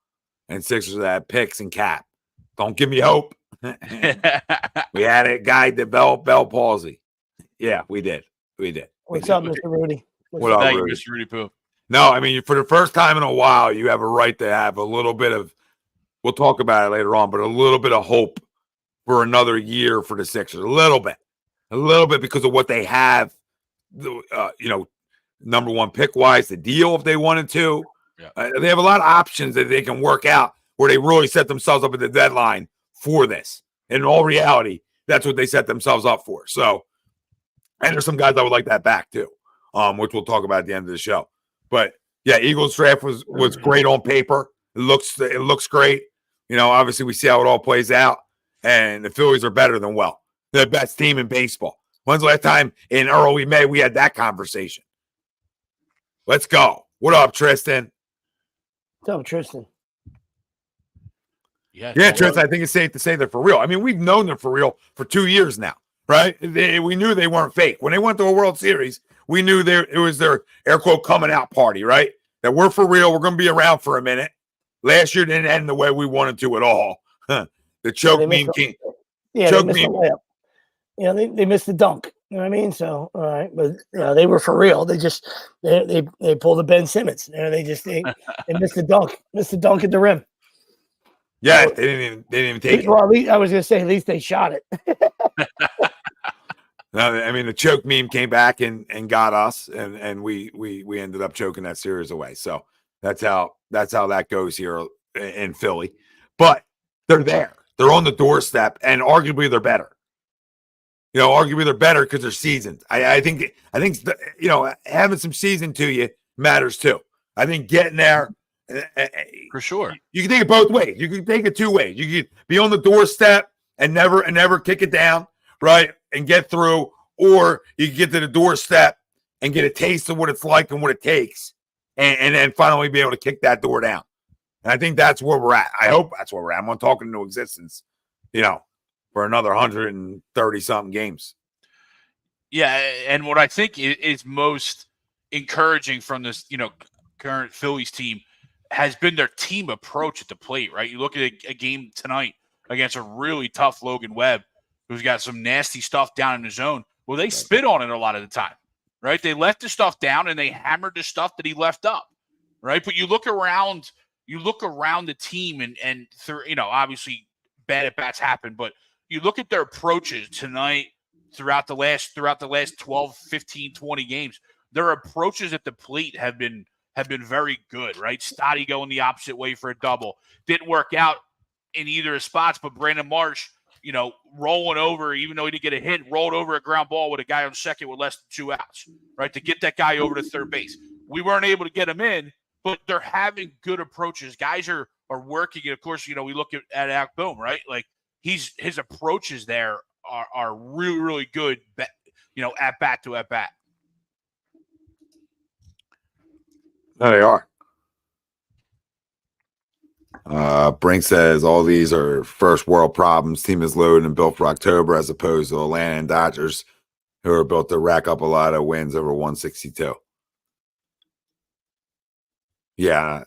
and Sixers had picks and cap. Don't give me hope. We had a guy develop Bell palsy. Yeah, we did. What's up, Mr. Rudy? What up, Rudy? Mr. Rudy Poo. No, I mean, for the first time in a while, you have a right to have a little bit of, we'll talk about it later on, but a little bit of hope for another year for the Sixers. A little bit because of what they have, number one pick-wise, the deal if they wanted to. Yeah. They have a lot of options that they can work out where they really set themselves up at the deadline for this. In all reality, that's what they set themselves up for. So, and there's some guys I would like that back too, which we'll talk about at the end of the show. But yeah, Eagles draft was great on paper. It looks great. Obviously we see how it all plays out, and the Phillies are better than well. They're the best team in baseball. When's the last time in early May we had that conversation? Let's go. What up, Tristan? What's up, Tristan? Yeah, Tristan, I think it's safe to say they're for real. I mean, we've known them for real for 2 years now, right? We knew they weren't fake. When they went to a World Series, we knew it was their air quote coming out party, right? That we're for real. We're going to be around for a minute. Last year didn't end the way we wanted to at all. The choke meme came. Yeah, choke they missed meme. They missed the dunk. You know what I mean? So, all right, but they were for real. They just they pulled a Ben Simmons. They missed the dunk. Missed the dunk at the rim. Yeah, they didn't even take it. Well, at least, I was going to say, at least they shot it. No, I mean, the choke meme came back and got us, and we ended up choking that series away. So that's how that goes here in Philly. But they're there. They're on the doorstep, and arguably they're better. Arguably they're better because they're seasoned. I think having some season to you matters too. I think getting there. For sure. You can take it both ways. You can take it two ways. You can be on the doorstep and never kick it down, right? And get through, or you can get to the doorstep and get a taste of what it's like and what it takes, and then finally be able to kick that door down. And I think that's where we're at. I hope that's where we're at. I'm not talking into existence, for another 130-something games. Yeah, and what I think is most encouraging from this, current Phillies team has been their team approach at the plate, right? You look at a game tonight against a really tough Logan Webb, who's got some nasty stuff down in the zone. Well, they spit on it a lot of the time, right? They left the stuff down and they hammered the stuff that he left up, right? But you look around the team and obviously bad at bats happen, but you look at their approaches tonight throughout the last 12, 15, 20 games, their approaches at the plate have been very good, right? Stotty going the opposite way for a double. Didn't work out in either spots, but Brandon Marsh, rolling over, even though he didn't get a hit, rolled over a ground ball with a guy on second with less than 2 outs, right? To get that guy over to third base. We weren't able to get him in, but they're having good approaches. Guys are working. And of course, we look at Alec Bohm, right? Like his approaches there are really, really good, at bat to at bat. No, they are. Brink says all these are first world problems. Team is loaded and built for October as opposed to Atlanta and Dodgers, who are built to rack up a lot of wins over 162. Yeah.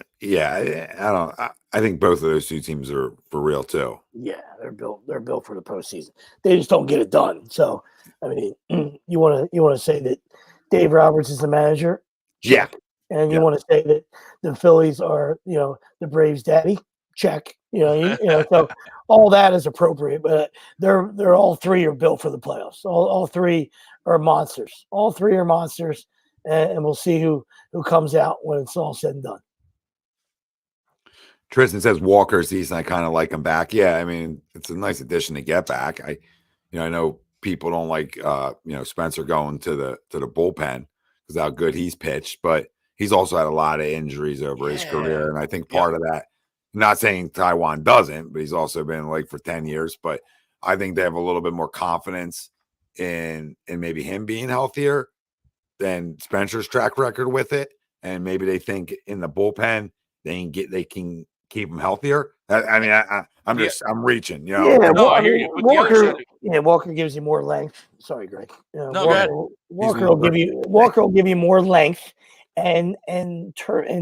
I think both of those two teams are for real too. Yeah, they're built for the postseason. They just don't get it done. So, I mean, you want to say that Dave Roberts is the manager? Yeah. And you want to say that the Phillies are, the Braves' daddy? Check. So all that is appropriate, but they're all three are built for the playoffs. All three are monsters. All three are monsters. and we'll see who comes out when it's all said and done. Tristan says Walker's decent. I kind of like him back. Yeah, I mean, it's a nice addition to get back. I know people don't like Spencer going to the bullpen because how good he's pitched, but he's also had a lot of injuries over his career, and I think part of that. Not saying Taiwan doesn't, but he's also been like for 10 years. But I think they have a little bit more confidence in maybe him being healthier than Spencer's track record with it, and maybe they think in the bullpen they can keep him healthier. I'm reaching. Yeah, no, I hear you. Walker gives you more length. Sorry, Greg. Walker will give you more length, and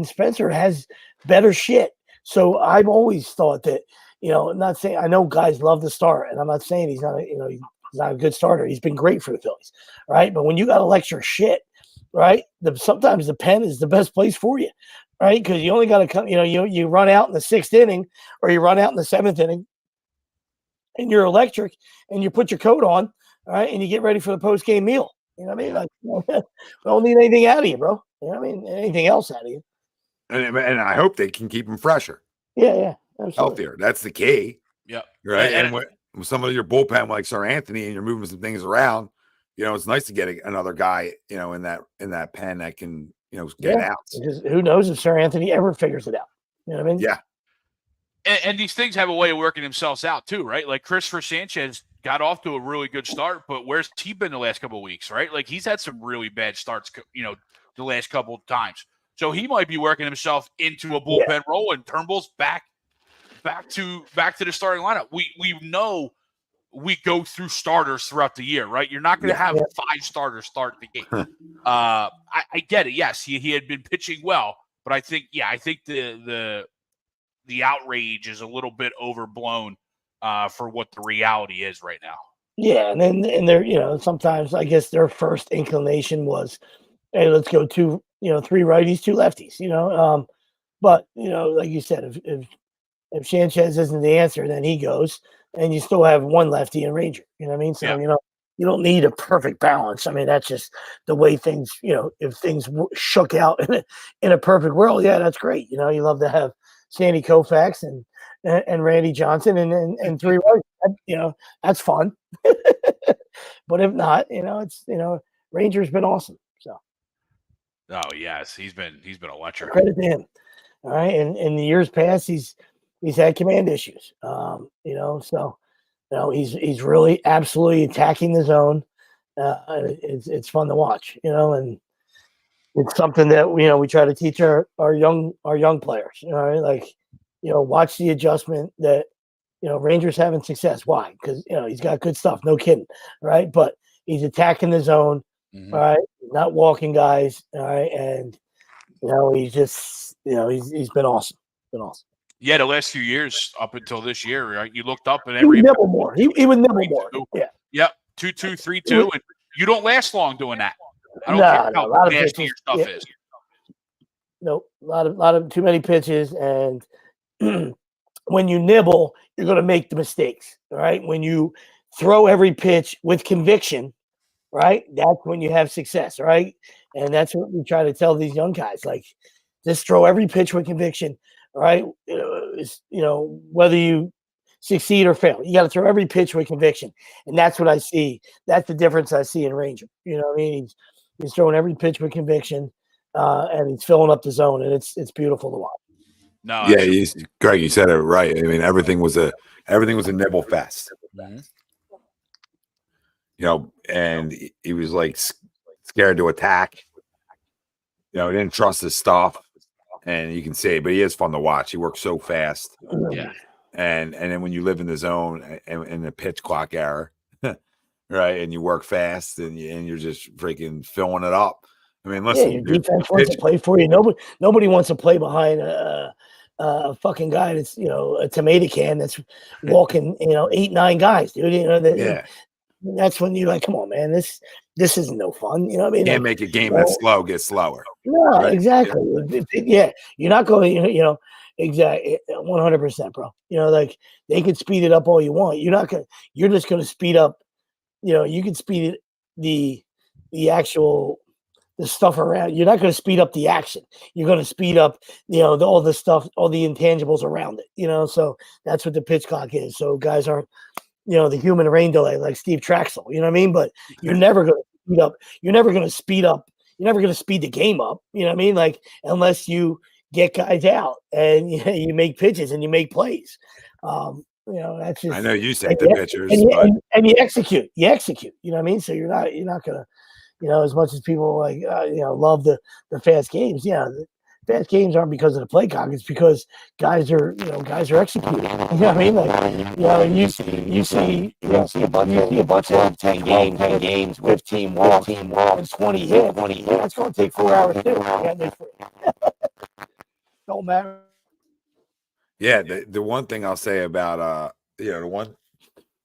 Spencer has better shit. So I've always thought that, I'm not saying, I know guys love to start, and I'm not saying he's not a good starter. He's been great for the Phillies, right? But when you got electric shit, right? Sometimes the pen is the best place for you, right? Because you only got to come, you run out in the 6th inning or you run out in the 7th inning, and you're electric, and you put your coat on, all right, and you get ready for the post-game meal. You know what I mean? Like, we don't need anything out of you, bro. You know what I mean? Anything else out of you. And I hope they can keep him fresher. Yeah, absolutely. Healthier. That's the key. Yeah. Right. And with some of your bullpen like Sir Anthony, and you're moving some things around, it's nice to get another guy, in that pen that can, get out. Who knows if Sir Anthony ever figures it out? You know what I mean? Yeah. And these things have a way of working themselves out too, right? Like Christopher Sanchez got off to a really good start, but where's he been the last couple of weeks, right? Like he's had some really bad starts, the last couple of times. So he might be working himself into a bullpen role, and Turnbull's back to the starting lineup. We know we go through starters throughout the year, right? You're not going to have 5 starters start the game. I get it. Yes, he had been pitching well, but I think the outrage is a little bit overblown for what the reality is right now. Yeah, and they're sometimes I guess their first inclination was, hey, let's go 3 righties, 2 lefties, but like you said, if Sanchez isn't the answer, then he goes, and you still have 1 lefty and Ranger. You know what I mean? So you don't need a perfect balance. I mean, that's just the way things. If things shook out in a perfect world, that's great. You love to have Sandy Koufax and Randy Johnson and 3 righties. That's fun. But if not, it's Ranger's been awesome. So. Oh yes, he's been electric. Credit to him. All right, and in the years past, he's had command issues. So he's really absolutely attacking the zone. It's fun to watch. And it's something that we try to teach our young players. All right, like watch the adjustment that Rangers having success. Why? Because he's got good stuff. No kidding. Right, but he's attacking the zone. Mm-hmm. All right, not walking guys. All right, and he's just he's been awesome. Yeah, the last few years up until this year, right? You looked up and he would nibble more. He would nibble more. Yeah. Yep. 2-2, 3-2, and you don't last long doing that. I don't care how nasty your stuff is. Nope, a lot of too many pitches, and when you nibble, you're going to make the mistakes. All right, when you throw every pitch with conviction, right? That's when you have success, right? And that's what we try to tell these young guys. Like, just throw every pitch with conviction, all right? Whether you succeed or fail, you got to throw every pitch with conviction. And that's what I see. That's the difference I see in Ranger. You know what I mean? He's throwing every pitch with conviction, and he's filling up the zone, and it's beautiful to watch. No, yeah, Greg, you said it right. I mean, everything was a nibble fest. Mm-hmm. And he was like scared to attack. He didn't trust his stuff, and you can see it, but he is fun to watch. He works so fast. Yeah. And then when you live in the zone and in the pitch clock era, right, and you work fast and you're just freaking filling it up. I mean, listen, your defense wants to play for you. Nobody wants to play behind a fucking guy that's a tomato can that's walking 8-9 guys, dude. That's when you're like, come on, man, this isn't no fun. You know what I mean? Can't make a game that's slow get slower. No, right? Exactly. Yeah, you're not going. Exactly, 100%, bro. Like they can speed it up all you want. You're not gonna. You're just gonna speed up. You can speed it the the stuff around. You're not going to speed up the action. You're going to speed up, all the stuff, all the intangibles around it. So that's what the pitch clock is. So guys aren't, the human rain delay like Steve Traxel. You know what I mean? But you're never going to speed up. You're never going to speed up. You're never going to speed the game up. You know what I mean? Like unless you get guys out and you make pitches and you make plays. That's just. I know you said the pitchers, and you execute. You execute. You know what I mean? So you're not going to, as much as people love the fast games. Yeah, the fast games aren't because of the play clock. It's because guys are executing. You know what I mean? Like, you see a bunch of 10 games with teamwork, and 20 hits. It's going to take 4 hours too. Don't matter. Yeah, the one thing I'll say about the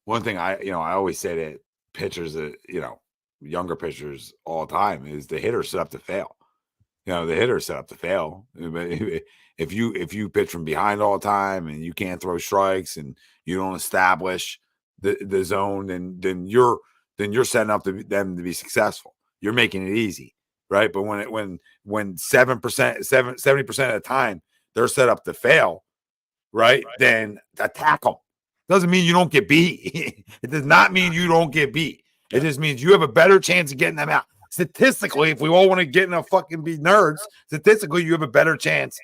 one thing I always say to pitchers younger pitchers all the time is the hitter set up to fail. The hitter set up to fail. If you pitch from behind all the time and you can't throw strikes and you don't establish the zone, then you're setting up them to be successful. You're making it easy, right? But when 70% of the time they're set up to fail, right? Then attack them. Doesn't mean you don't get beat. It does not mean you don't get beat. It just means you have a better chance of getting them out. Statistically, if we all want to get in a fucking be nerds, statistically, you have a better chance.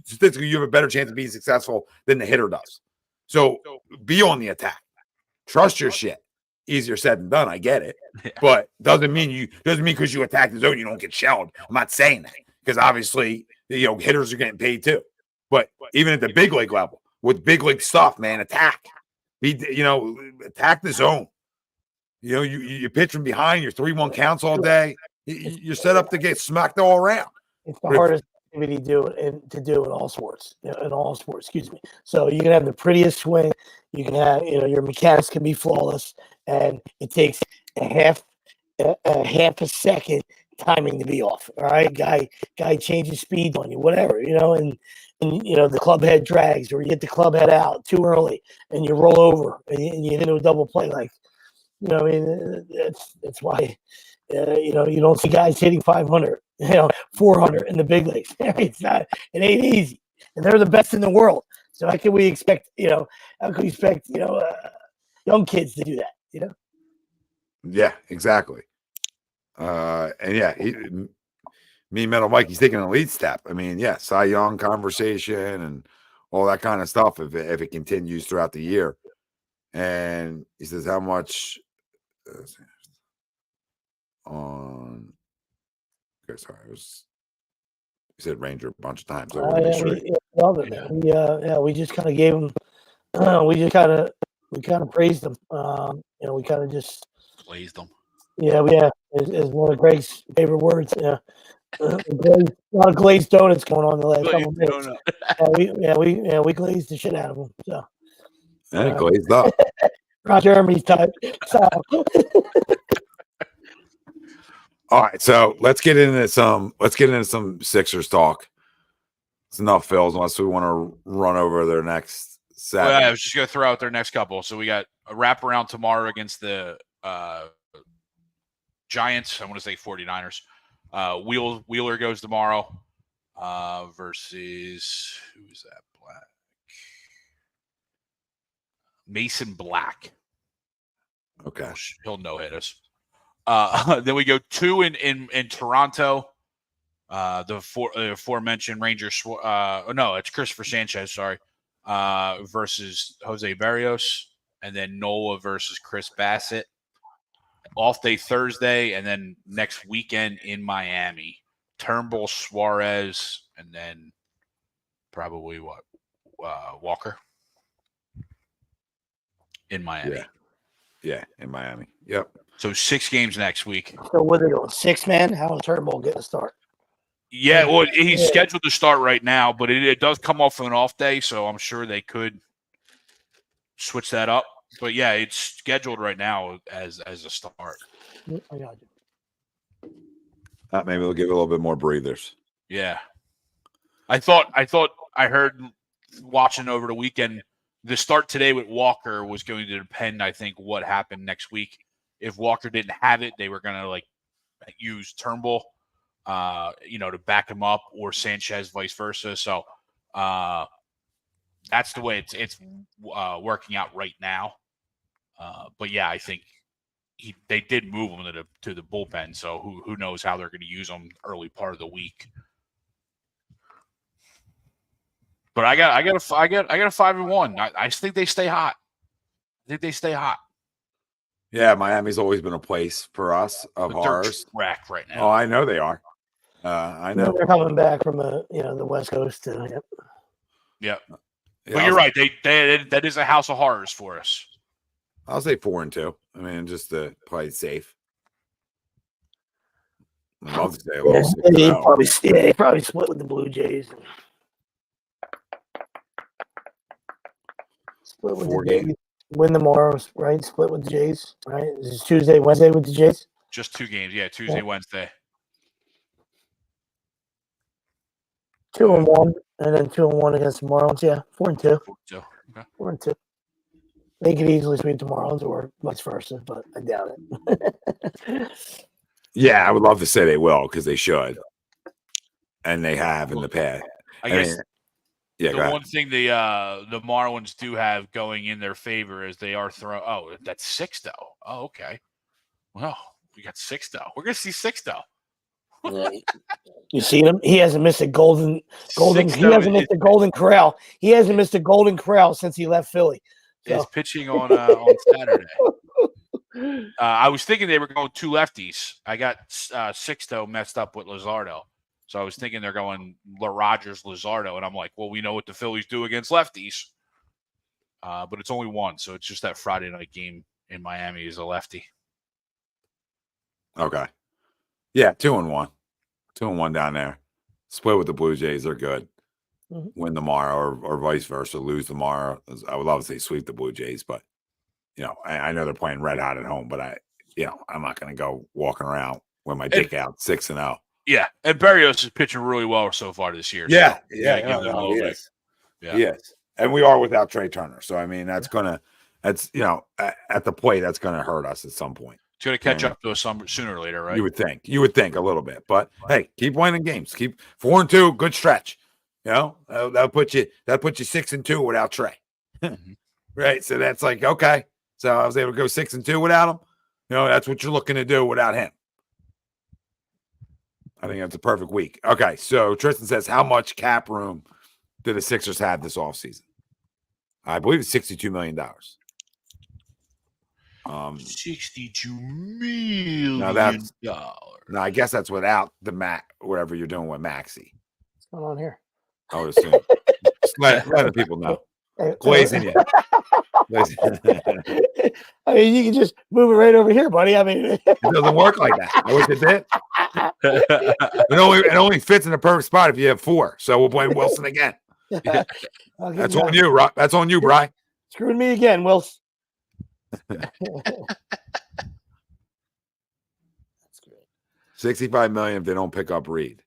Statistically, you have a better chance of being successful than the hitter does. So be on the attack. Trust your shit. Easier said than done. I get it, but doesn't mean because you attack the zone you don't get shelled. I'm not saying that because obviously hitters are getting paid too. But even at the big league level, with big league stuff, man, attack. Attack the zone. You pitch from behind, you're 3-1 counts all day. You're set up to get smacked all around. It's the hardest activity to do in all sports. Excuse me. So you can have the prettiest swing. You can have, your mechanics can be flawless, and it takes a half a second timing to be off. All right, guy changes speed on you, whatever, and the club head drags, or you get the club head out too early, and you roll over, and you get into a double play, like. That's why, you don't see guys hitting 500, 400 in the big leagues. It ain't easy. And they're the best in the world. So how can we expect, young kids to do that, Yeah, exactly. And yeah, me, Metal Mike, he's taking an elite step. I mean, yeah, Cy Young conversation and all that kind of stuff if it continues throughout the year. And he says, how much on okay, sorry, you said Ranger a bunch of times. Love it, man. We just kind of gave him we kind of praised him. We kind of just praised him. Yeah, is one of Greg's favorite words. Yeah. A lot of glazed donuts going on the last couple of minutes. We glazed the shit out of them. So glazed up. Ron Jeremy's type. All right, so let's get into some Sixers talk. It's enough, Phils, unless we want to run over their next set. Well, I was just going to throw out their next couple. So we got a wraparound tomorrow against the Giants. I want to say 49ers. Wheeler goes tomorrow versus who is that? Black. Mason Black. Okay. He'll no-hit us. Then we go 2 in Toronto. The aforementioned Rangers. No, it's Christopher Sanchez. Sorry, versus Jose Barrios, and then Nola versus Chris Bassett. Off day Thursday, and then next weekend in Miami, Turnbull, Suarez, and then probably Walker in Miami. Yeah, in Miami. Yep. So 6 games next week. So what are they doing? 6 man? How does Turnbull get a start? Yeah, well, he's scheduled to start right now, but it does come off of an off day, so I'm sure they could switch that up. But yeah, it's scheduled right now as a start. I got you. Maybe they'll give it a little bit more breathers. Yeah, I thought I heard watching over the weekend. The start today with Walker was going to depend, I think, what happened next week. If Walker didn't have it, they were going to use Turnbull, to back him up, or Sanchez, vice versa. So that's the way it's working out right now. But yeah, I think they did move him to the bullpen. So who knows how they're going to use him early part of the week. But I got a 5-1. I think they stay hot. Yeah, Miami's always been a place for us of horrors. Rack right now. Oh, I know they are. I know they're coming back from the West Coast. Yep. Yeah, but you're right. That is a house of horrors for us. I'll say 4-2. I mean, just to play it safe. I'd love to say a little 6-0. He probably split with the Blue Jays. Split with 4 the Jays. games. Win tomorrow, right? Split with the Jays, right? Is it Tuesday, Wednesday with the Jays? Just 2 games, yeah. Tuesday, Wednesday. 2-1, and then 2-1 against the Marlins. Yeah, 4-2. 4-2. Okay. 4-2. They could easily sweep the Marlins or vice versa, but I doubt it. Yeah, I would love to say they will because they should, and they have in the past. I guess. Yeah, the one thing the Marlins do have going in their favor is they are throwing. Oh, that's 6 though. Oh, okay. Well, we got 6 though. We're gonna see 6 though. Yeah, you see him? He hasn't missed a golden. He hasn't missed a golden corral. He hasn't missed a golden corral since he left Philly. So. Is pitching on Saturday. I was thinking they were going 2 lefties. I got Sixto messed up with Luzardo. So I was thinking they're going Rogers, Luzardo, and I'm like, well, we know what the Phillies do against lefties. But it's only 1, so it's just that Friday night game in Miami is a lefty. Okay. Yeah, 2-1. 2-1 down there. Split with the Blue Jays, they're good. Mm-hmm. Win tomorrow or vice versa, lose tomorrow. I would love to say sweep the Blue Jays, but I know they're playing red hot at home, but I'm not going to go walking around with my dick out 6-0. Yeah, and Berrios is pitching really well so far this year. Yeah, so he is. Yeah. He is. And we are without Trea Turner. So, I mean, at the plate, that's going to hurt us at some point. It's going to catch up to us sooner or later, right? You would think a little bit. But, hey, keep winning games. Keep 4-2, good stretch. That'll put you 6-2 without Trea. Right? So, that's like, okay. So, I was able to go 6-2 without him. That's what you're looking to do without him. I think that's a perfect week. Okay, so Tristan says, how much cap room do the Sixers have this offseason? I believe it's $62 million. $62 million. No, I guess that's without the whatever you're doing with Maxey. What's going on here? I would assume. Just let the people know. Glazing you. I mean, you can just move it right over here, buddy. I mean, it doesn't work like that. I wish it did. It only fits in the perfect spot if you have 4. So we'll blame Wilson again. That's on you, Rob. That's on you, Bri. Screwing me again, Wilson. That's great. $65 million if they don't pick up Reed.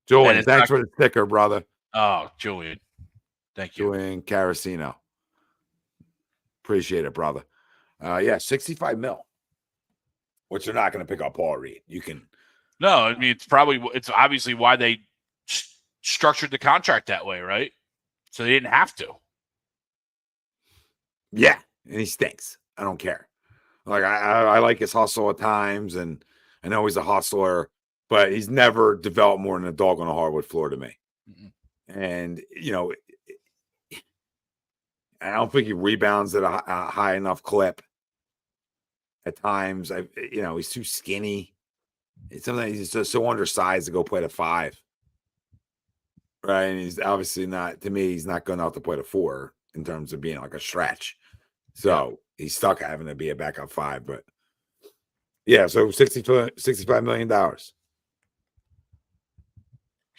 Julian, thanks for the sticker, brother. Oh, Julian. Thank you. Julian Carasino. Appreciate it, brother. 65 mil. Which they're not going to pick up Paul Reed. You can. No, I mean, it's obviously why they structured the contract that way, right? So they didn't have to. Yeah, and he stinks. I don't care. Like I like his hustle at times, and I know he's a hustler, but he's never developed more than a dog on a hardwood floor to me. Mm-hmm. And I don't think he rebounds at a high enough clip. At times, he's too skinny. Sometimes he's just so undersized to go play the 5. Right. And he's obviously not, to me, he's not good enough to play the 4 in terms of being like a stretch. So he's stuck having to be a backup 5. But yeah, so $65 million.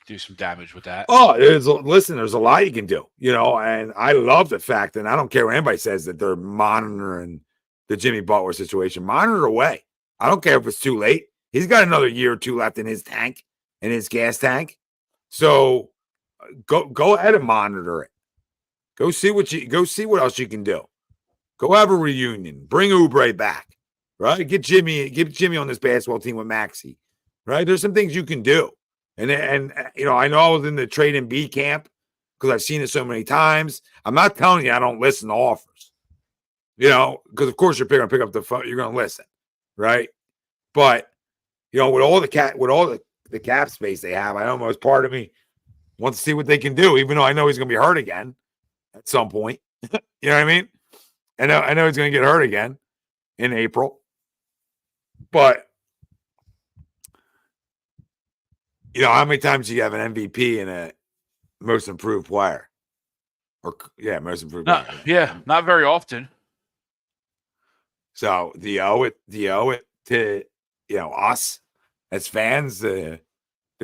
Do some damage with that. Oh, there's a lot you can do, and I love the fact, and I don't care what anybody says, that they're monitoring the Jimmy Butler situation. Monitor away. I don't care if it's too late. He's got another year or 2 left in his tank, in his gas tank. So go ahead and monitor it. Go see what else you can do. Go have a reunion. Bring Oubre back. right? Get Jimmy on this basketball team with Maxey, right? There's some things you can do. And I know I was in the trade and B camp because I've seen it so many times. I'm not telling you I don't listen to offers, because of course you're going to pick up the phone, you're going to listen, right? But with all the cap space they have, I almost part of me wants to see what they can do, even though I know he's going to be hurt again at some point. You know what I mean? I know he's going to get hurt again in April, but how many times do you have an MVP and a most improved player? Most improved player. Yeah, not very often. So do you owe it to us as fans to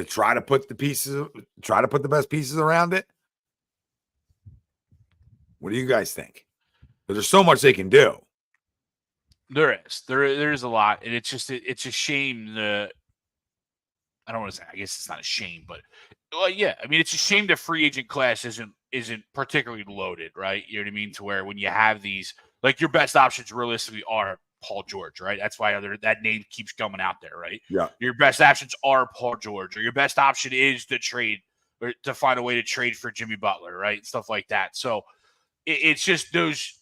try to put the best pieces around it? What do you guys think? Because there's so much they can do. There is a lot, and it's a shame that I don't want to say. I guess it's not a shame, but it's a shame the free agent class isn't particularly loaded, right? You know what I mean? To where when you have these, like, your best options realistically are Paul George, right? That's why that name keeps coming out there, right? Yeah. Your best options are Paul George, or your best option is to trade or to find a way to trade for Jimmy Butler, right? Stuff like that. So it's just those.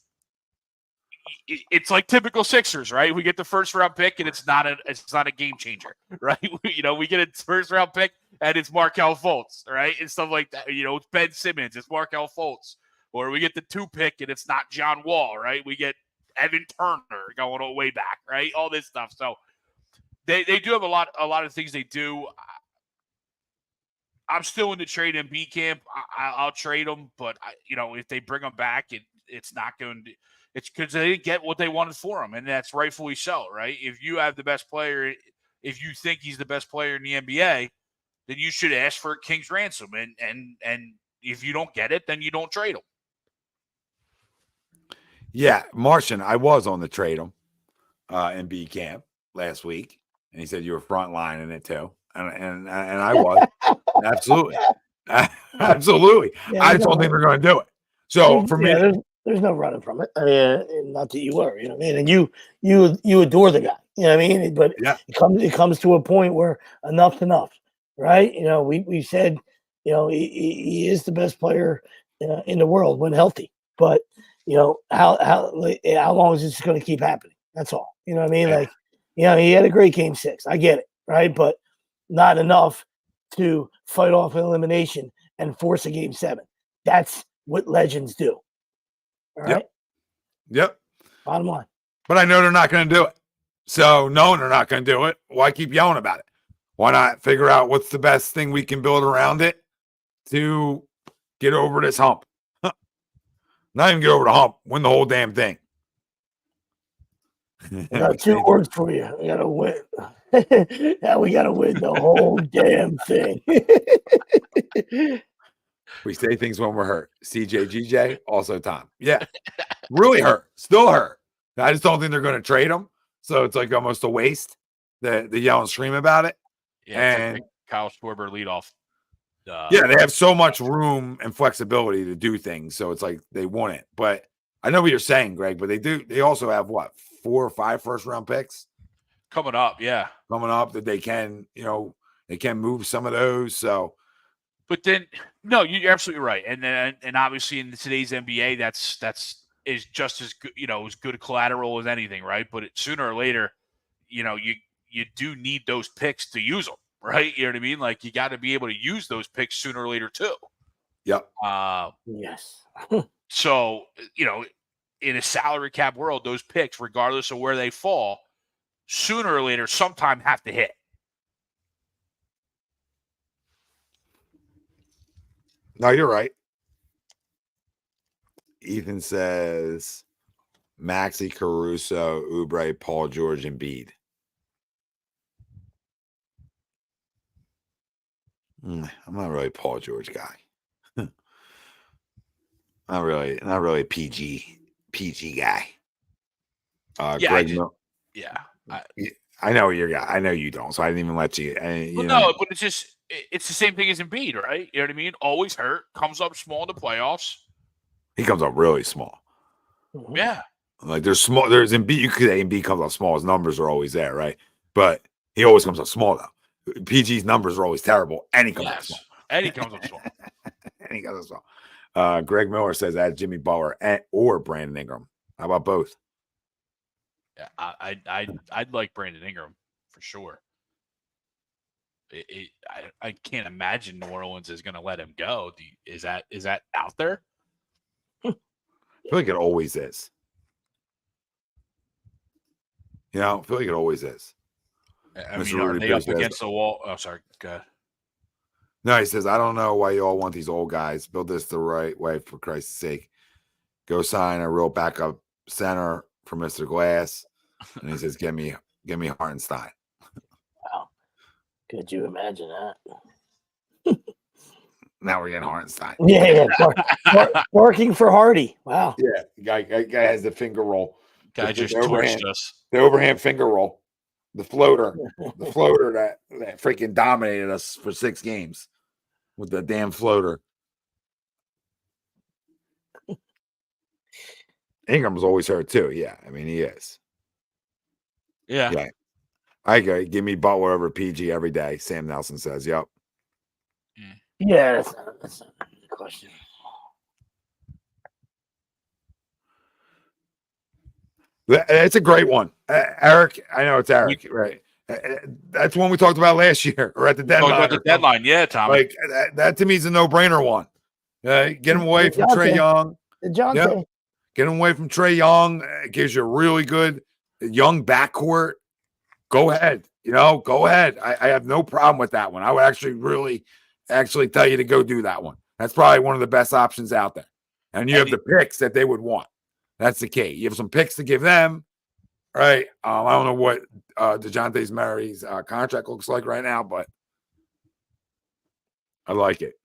It's like typical Sixers, right? We get the first round pick and it's not a game changer, right? We get a first round pick and it's Markelle Fultz, right? And stuff like that. It's Ben Simmons, it's Markelle Fultz. Or we get the 2 pick and it's not John Wall, right? We get Evan Turner going all way back, right? All this stuff. So they do have a lot of things they do. I'm still in the trade and B camp. I'll trade them, but if they bring them back, it's not going to. It's because they didn't get what they wanted for him, and that's rightfully so, right? If you have the best player, if you think he's the best player in the NBA, then you should ask for a king's ransom, and if you don't get it, then you don't trade him. Yeah, Martian, I was on the trade him in B camp last week, and he said you were front lining it too, and I was absolutely, absolutely. Yeah, I just don't think they're going to do it. So for me. There's no running from it. I mean, not that you were, you know what I mean? And you adore the guy, you know what I mean? But yeah, it comes to a point where enough's enough, right? We said, he is the best player in the world when healthy. But how long is this going to keep happening? That's all. You know what I mean? Yeah. He had a great game 6. I get it, right? But not enough to fight off an elimination and force a game 7. That's what legends do. All right. Yep. Bottom line. But I know they're not going to do it. So knowing they're not going to do it, why keep yelling about it? Why not figure out what's the best thing we can build around it to get over this hump? Not even get over the hump. Win the whole damn thing. I got 2 words for you. We got to win. Now we got to win the whole damn thing. We say things when we're hurt. CJ, GJ, also Tom. Yeah. Really hurt. Still hurt. I just don't think they're going to trade him. So it's like almost a waste. The yell and scream about it. Yeah, and like Kyle Schwarber leadoff. They have so much room and flexibility to do things. So it's like they want it. But I know what you're saying, Greg, but they also have 4 or 5 first-round picks? Coming up, yeah. Coming up that they can, they can move some of those. So but then, no, you're absolutely right, and obviously in today's NBA, that's just as good, as good collateral as anything, right? But sooner or later, you do need those picks to use them, right? You know what I mean? Like, you got to be able to use those picks sooner or later too. Yep. Yes. So in a salary cap world, those picks, regardless of where they fall, sooner or later, sometime have to hit. No, you're right. Ethan says Maxey, Caruso, Oubre, Paul George, and Embiid. I'm not really a Paul George guy. not really a PG guy. Greg, I know your guy. I know you don't, so I didn't even let you. No, but it's the same thing as Embiid, right? You know what I mean? Always hurt, comes up small in the playoffs. He comes up really small. Yeah. Like there's Embiid. You could say Embiid comes out small. His numbers are always there, right? But he always comes out small though. PG's numbers are always terrible, and he comes out small. And he comes out small. And he comes out small. Greg Miller says add Jimmy Butler or Brandon Ingram. How about both? Yeah, I'd like Brandon Ingram for sure. I can't imagine New Orleans is going to let him go. Is that out there? I feel like it always is. You know, I feel like it always is. I mean, are they up against the wall? Oh, sorry. Go ahead. No, he says, I don't know why you all want these old guys. Build this the right way, for Christ's sake. Go sign a real backup center for Mr. Glass. And he says, give me Hartenstein. Wow. Could you imagine that? Now we're getting Hartenstein. Yeah. Barking for Hardy. Wow. Yeah. Guy has the finger roll. Guy just torched us. The overhand finger roll. The floater. The floater that freaking dominated us for 6 games with the damn floater. Ingram's always hurt too. Yeah. I mean, he is. Yeah. I agree. Give me Butler over PG every day. Sam Nelson says, yep. Yeah, that's not a good question. It's a great one. Eric, I know it's Eric, right? That's one we talked about last year or at the deadline. Yeah, Tom. Like that to me is a no-brainer one. Get him away from Trae Young. Yep. Get him away from Trae Young. It gives you a really good young backcourt. Go ahead. Go ahead. I have no problem with that one. I would actually tell you to go do that one. That's probably one of the best options out there. And you have the picks that they would want. That's the key. You have some picks to give them, right? I don't know what DeJounte Murray's contract looks like right now, but I like it.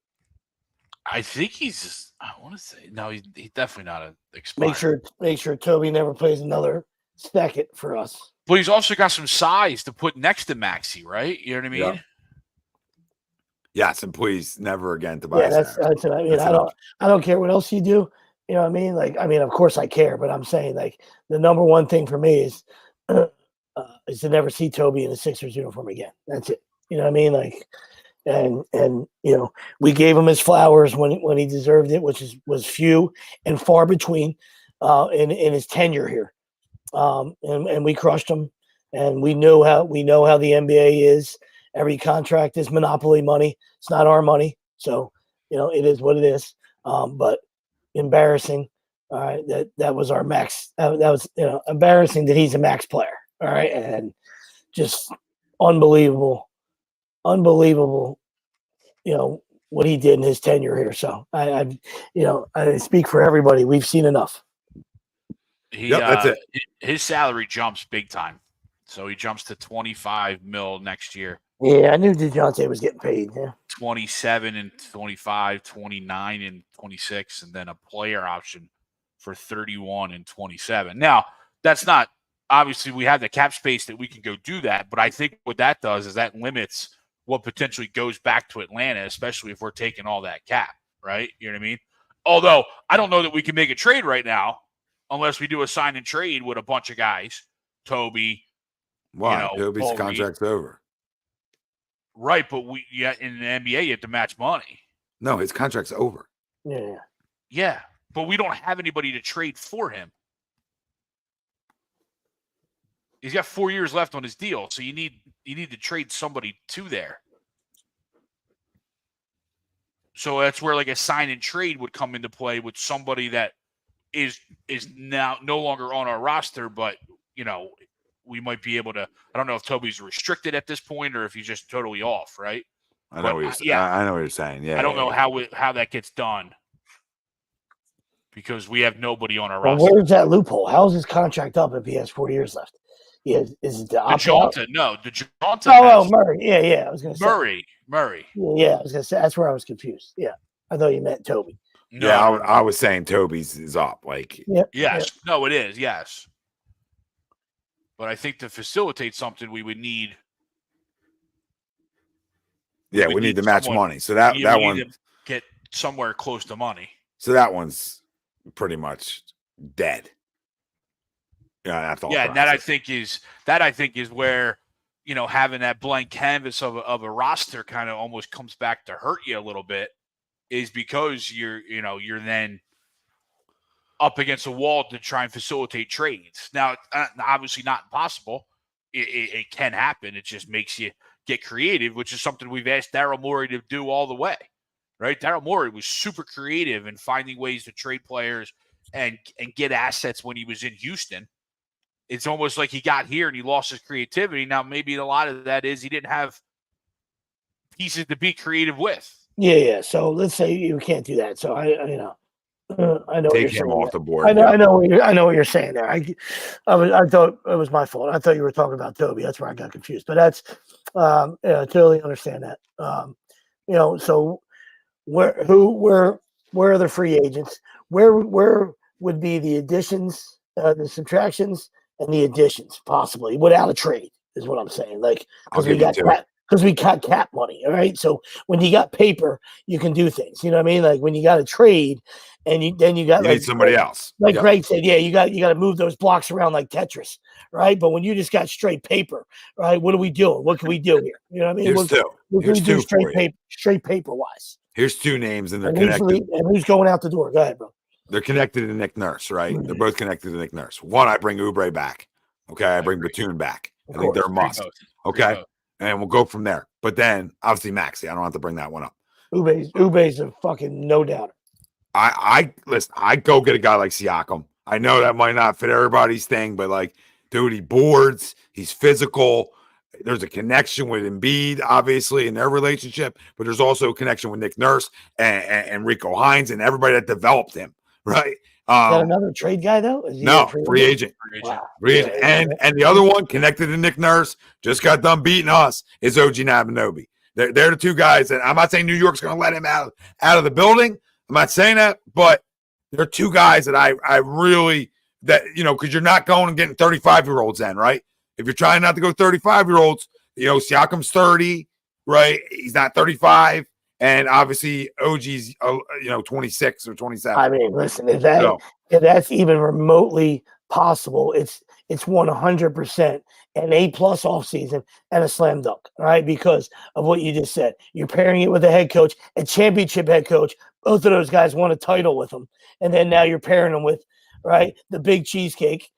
I think he's. I want to say no. He's definitely not an expired. Make sure Toby never plays another second for us. But he's also got some size to put next to Maxey, right? You know what I mean? Yeah. Yes, and please never again Tobias. Yeah, that's what I mean. I don't care what else you do. You know what I mean? Like, I mean, of course I care, but I'm saying like the number one thing for me is to never see Toby in a Sixers uniform again. That's it. You know what I mean? Like, and we gave him his flowers when he deserved it, which was few and far between in his tenure here. And we crushed him, and we know how the NBA is. Every contract is monopoly money. It's not our money, so it is what it is. But embarrassing. All right, that was our max. That was embarrassing that he's a max player. All right, and just unbelievable. What he did in his tenure here. So I speak for everybody. We've seen enough. That's it. His salary jumps big time. So he jumps to $25 million next year. Yeah, I knew DeJounte was getting paid. Yeah, 27 and 25, 29 and 26, and then a player option for 31 and 27. Now, that's not obviously we have the cap space that we can go do that, but I think what that does is that limits what potentially goes back to Atlanta, especially if we're taking all that cap, right? You know what I mean? Although I don't know that we can make a trade right now unless we do a sign and trade with a bunch of guys. Toby. Wow, Toby's contract's over. Right, but in the NBA you have to match money. No, his contract's over. Yeah, but we don't have anybody to trade for him. He's got 4 years left on his deal, so you need to trade somebody to there. So that's where like a sign and trade would come into play with somebody that is now no longer on our roster, but we might be able to. I don't know if Toby's restricted at this point or if he's just totally off, right? I know what you're saying. Yeah, I don't know how that gets done because we have nobody on our roster. Where's that loophole? How's his contract up if he has 4 years left? Is it the DeJounte? No, DeJounte. Oh, Murray. Yeah. I was going to say Murray. Yeah, I was going to say that's where I was confused. Yeah, I thought you meant Toby. No. Yeah, I was saying Toby's is up. Like, yes, yeah. No, it is. Yes. But I think to facilitate something, we would need. Yeah, we need to match money. So that one need to get somewhere close to money. So that one's pretty much dead. Yeah, that's all. Yeah, and that I think is where, having that blank canvas of a roster kind of almost comes back to hurt you a little bit, is because you're then up against a wall to try and facilitate trades. Now, obviously not impossible. It can happen. It just makes you get creative, which is something we've asked Daryl Morey to do all the way, right? Daryl Morey was super creative in finding ways to trade players and get assets when he was in Houston. It's almost like he got here and he lost his creativity. Now, maybe a lot of that is he didn't have pieces to be creative with. Yeah. So let's say you can't do that. So I know take him off the board. I know what you're saying there. I thought it was my fault. I thought you were talking about Toby. That's where I got confused. But that's I totally understand that. So where are the free agents? Where would be the additions, the subtractions, and the additions possibly without a trade is what I'm saying. Like because we got cap money. All right. So when you got paper, you can do things. You know what I mean? Like when you got a trade, and you got need somebody else. Like Greg said, yeah, you got to move those blocks around like Tetris, right? But when you just got straight paper, right? What are we doing? What can we do here? You know what I mean? Here's two. Straight paper wise. Here's two names, and they're connected. And who's going out the door? Go ahead, bro. They're connected to Nick Nurse, right? Mm-hmm. They're both connected to Nick Nurse. One, I bring Oubre back. Okay, I bring Batum back. I think they're a must. Okay, and we'll go from there. But then, obviously, Maxey. I don't have to bring that one up. Oube's a fucking no doubter. I listen. I go get a guy like Siakam. I know that might not fit everybody's thing, but like, dude, he boards. He's physical. There's a connection with Embiid, obviously, in their relationship, but there's also a connection with Nick Nurse and Rico Hines and everybody that developed him, right? Is that another trade guy, though? No, free agent. Wow. Free agent. And the other one, connected to Nick Nurse, just got done beating us, is OG Anunoby. They're the two guys that I'm not saying New York's going to let him out of the building. I'm not saying that, but they're two guys that I really, because you're not going and getting 35-year-olds then, right? If you're trying not to go 35-year-olds, Siakam's 30, right? He's not 35. And obviously OG's, 26 or 27. I mean, listen, if that's even remotely possible, it's 100% an A+ offseason and a slam dunk, right? Because of what you just said. You're pairing it with a head coach, a championship head coach. Both of those guys won a title with them. And then now you're pairing them with, right, the big cheesesteak,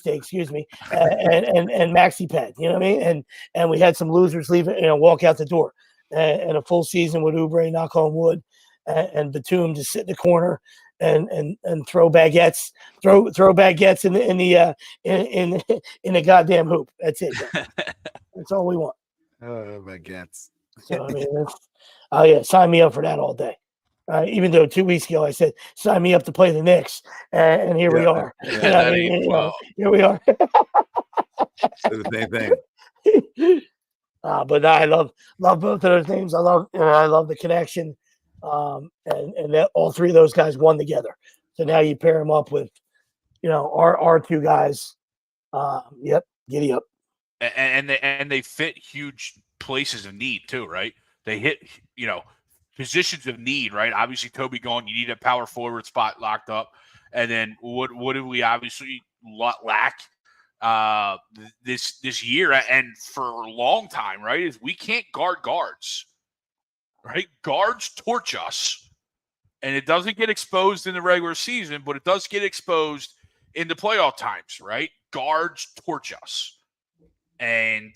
excuse me, and Maxi Pad, you know what I mean? And we had some losers leave, walk out the door. And a full season with Oubre, knock on wood, and Batum just sit in the corner and throw baguettes in the goddamn hoop. That's it. That's all we want. Baguettes. So I mean, sign me up for that all day. Even though 2 weeks ago I said sign me up to play the Knicks, and here we are. Here we are. The same thing. But I love both of those names. I love the connection, and that all three of those guys won together. So now you pair them up with, our two guys. Yep, giddy up. And they fit huge places of need too, right? They hit positions of need, right? Obviously, Toby going, you need a power forward spot locked up, and then what do we obviously lack? This year and for a long time, right, is we can't guard guards, right? Guards torch us, and it doesn't get exposed in the regular season, but it does get exposed in the playoff times, right? Guards torch us, and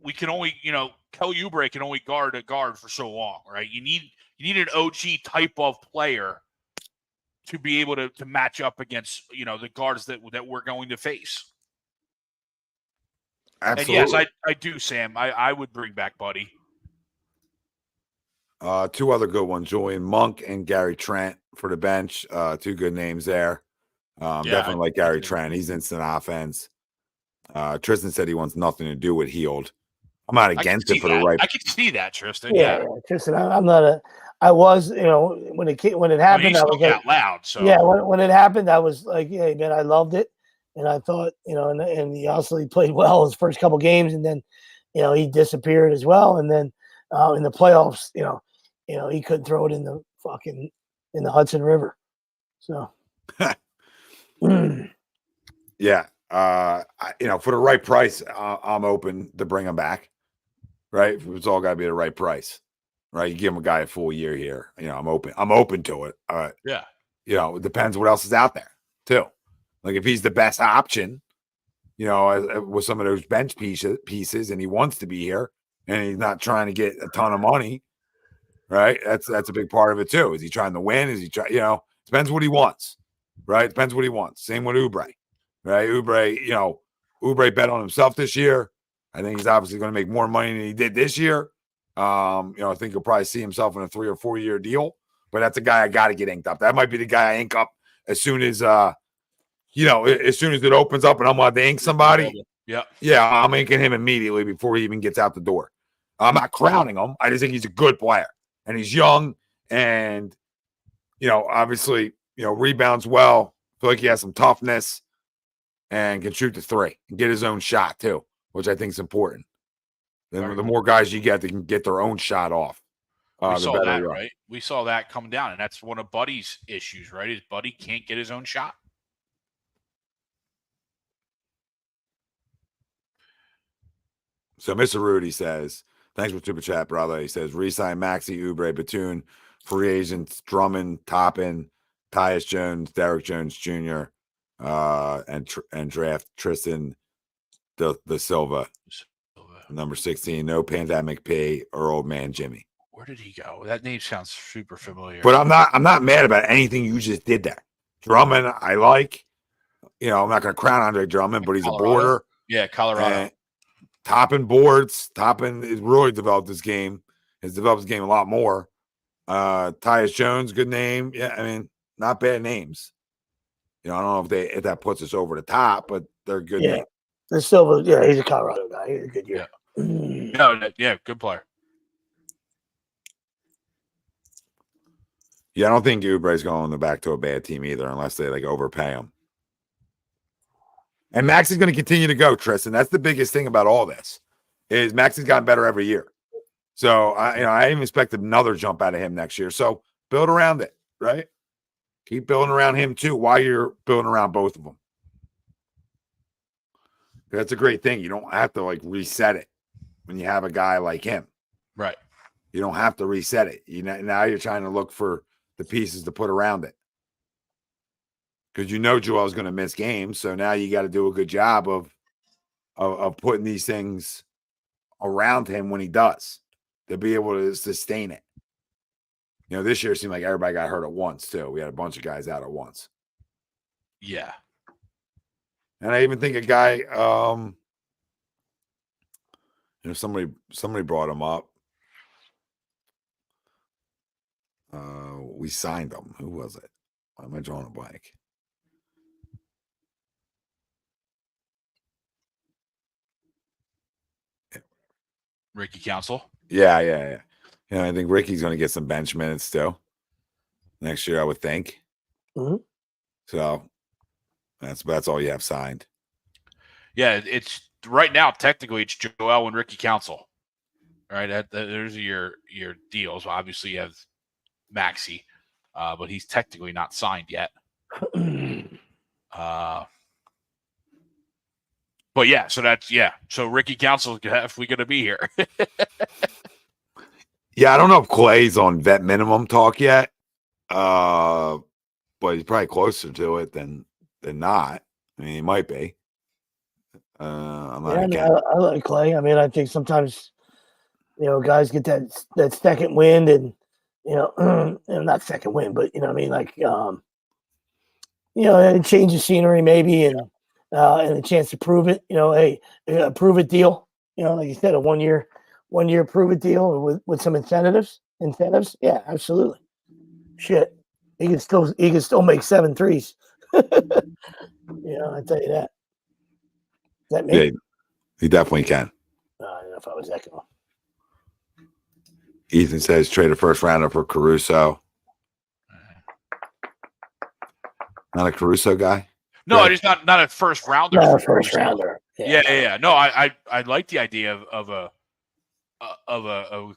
we can only, Kelly Oubre can only guard a guard for so long, right? You need an OG type of player to be able to match up against, the guards that we're going to face. Absolutely. And yes, I do, Sam. I would bring back Buddy. Two other good ones, Julian Monk and Gary Trent for the bench. Two good names there. Definitely like Gary Trent. He's instant offense. Tristan said he wants nothing to do with Healed. I'm not against it for the right. I can see that, Tristan. Yeah. Tristan, I'm not I was, when it happened, I was like, out loud. So yeah, when it happened, I was like, yeah, man, I loved it, and I thought, and he also played well his first couple games, and then, he disappeared as well, and then in the playoffs, he couldn't throw it in the Hudson River, so. Yeah. For the right price, I'm open to bring him back. Right. It's all got to be the right price. Right. You give him a guy a full year here. I'm open to it. Yeah. It depends what else is out there too. Like if he's the best option, with some of those bench pieces and he wants to be here and he's not trying to get a ton of money. Right. That's a big part of it too. Is he trying to win? Is he depends what he wants. Right. Depends what he wants. Same with Oubre. Right. Oubre bet on himself this year. I think he's obviously going to make more money than he did this year. I think he'll probably see himself in a 3 or 4 year deal, but that's a guy I got to get inked up. That might be the guy I ink up as soon as, as soon as it opens up and I'm going to ink somebody. Yeah. Yeah. I'm inking him immediately before he even gets out the door. I'm not crowning him. I just think he's a good player and he's young and, obviously, rebounds well. I feel like he has some toughness and can shoot the 3 and get his own shot too, which I think is important. The more guys you get that can get their own shot off. We saw that, right? We saw that come down, and that's one of Buddy's issues, right? His Buddy can't get his own shot. So Mr. Rudy says, thanks for Super Chat, brother. He says, re-sign Maxey, Oubre, Batum, free agents, Drummond, Toppin, Tyus Jones, Derrick Jones Jr., and draft Tristan the Silva. Number 16, no pandemic pay or old man Jimmy. Where did he go? That name sounds super familiar. But I'm not mad about anything you just did there. Drummond, I like. I'm not going to crown Andre Drummond, but he's Colorado. A border. Yeah, Colorado. And Toppin boards. Toppin has really developed his game. Has developed his game a lot more. Tyus Jones, good name. Yeah, I mean, not bad names. I don't know if that puts us over the top, but they're good names. The Silva, he's a Colorado guy. He's a good year. Yeah. Good player. Yeah, I don't think Oubre's going back to a bad team either, unless they overpay him. And Max is going to continue to go, Tristan. That's the biggest thing about all this is Max has gotten better every year. So I even expect another jump out of him next year. So build around it, right? Keep building around him too while you're building around both of them. That's a great thing. You don't have to reset it when you have a guy like him. Right. You don't have to reset it. Now you're trying to look for the pieces to put around it. Because Joel's going to miss games. So now you got to do a good job of putting these things around him when he does to be able to sustain it. This year it seemed like everybody got hurt at once too. We had a bunch of guys out at once. Yeah. And I even think a guy, somebody brought him up. We signed him. Who was it? Why am I drawing a blank? Ricky Council. Yeah. I think Ricky's going to get some bench minutes still next year, I would think. Mm-hmm. So that's all you have signed. Yeah, it's right now. Technically, it's Joel and Ricky Council. Right, there's your deals. Obviously, you have Maxey, but he's technically not signed yet. But yeah, so Ricky Council is definitely going to be here. Yeah, I don't know if Clay's on vet minimum talk yet, but he's probably closer to it than not. I mean, he might be. I like Clay. I mean, I think sometimes, guys get that second wind and, not second wind, but, and change the scenery maybe and a chance to prove it, a prove it deal, like you said, a one year prove it deal with some incentives. Yeah, absolutely. Shit. He can still make 7 threes. I tell you that. Is that me? Yeah, he definitely can. I don't know if I was echoing. Ethan says trade a first rounder for Caruso. Not a Caruso guy? No, right. Just not a first rounder. Not a first rounder. Yeah. No, I like the idea of a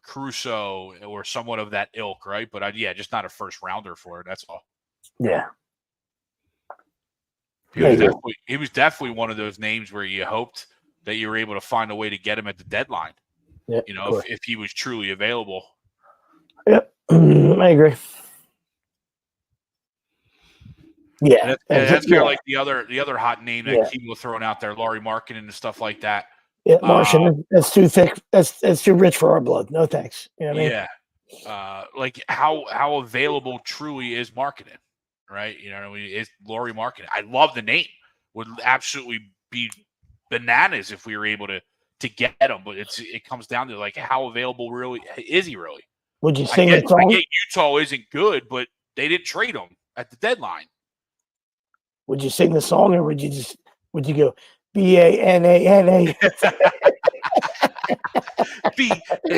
Caruso or somewhat of that ilk, right? But just not a first rounder for it. That's all. Yeah. He was definitely one of those names where you hoped that you were able to find a way to get him at the deadline. Yeah, if he was truly available. Yep, I agree. Yeah, and that's kind of like the other hot name that people were throwing out there, Lauri Markkanen and stuff like that. Yeah, Martian, that's too thick. That's too rich for our blood. No thanks. You know what I mean? Yeah. Like how available truly is Markkanen, right? You know what I mean? Is Lauri Markkanen. I love the name. Would absolutely be bananas if we were able to get him, but it comes down to like how available really is he really? Would you sing the song? I get Utah isn't good, but they didn't trade him at the deadline. Would you sing the song, or would you go BANANA? BANANA.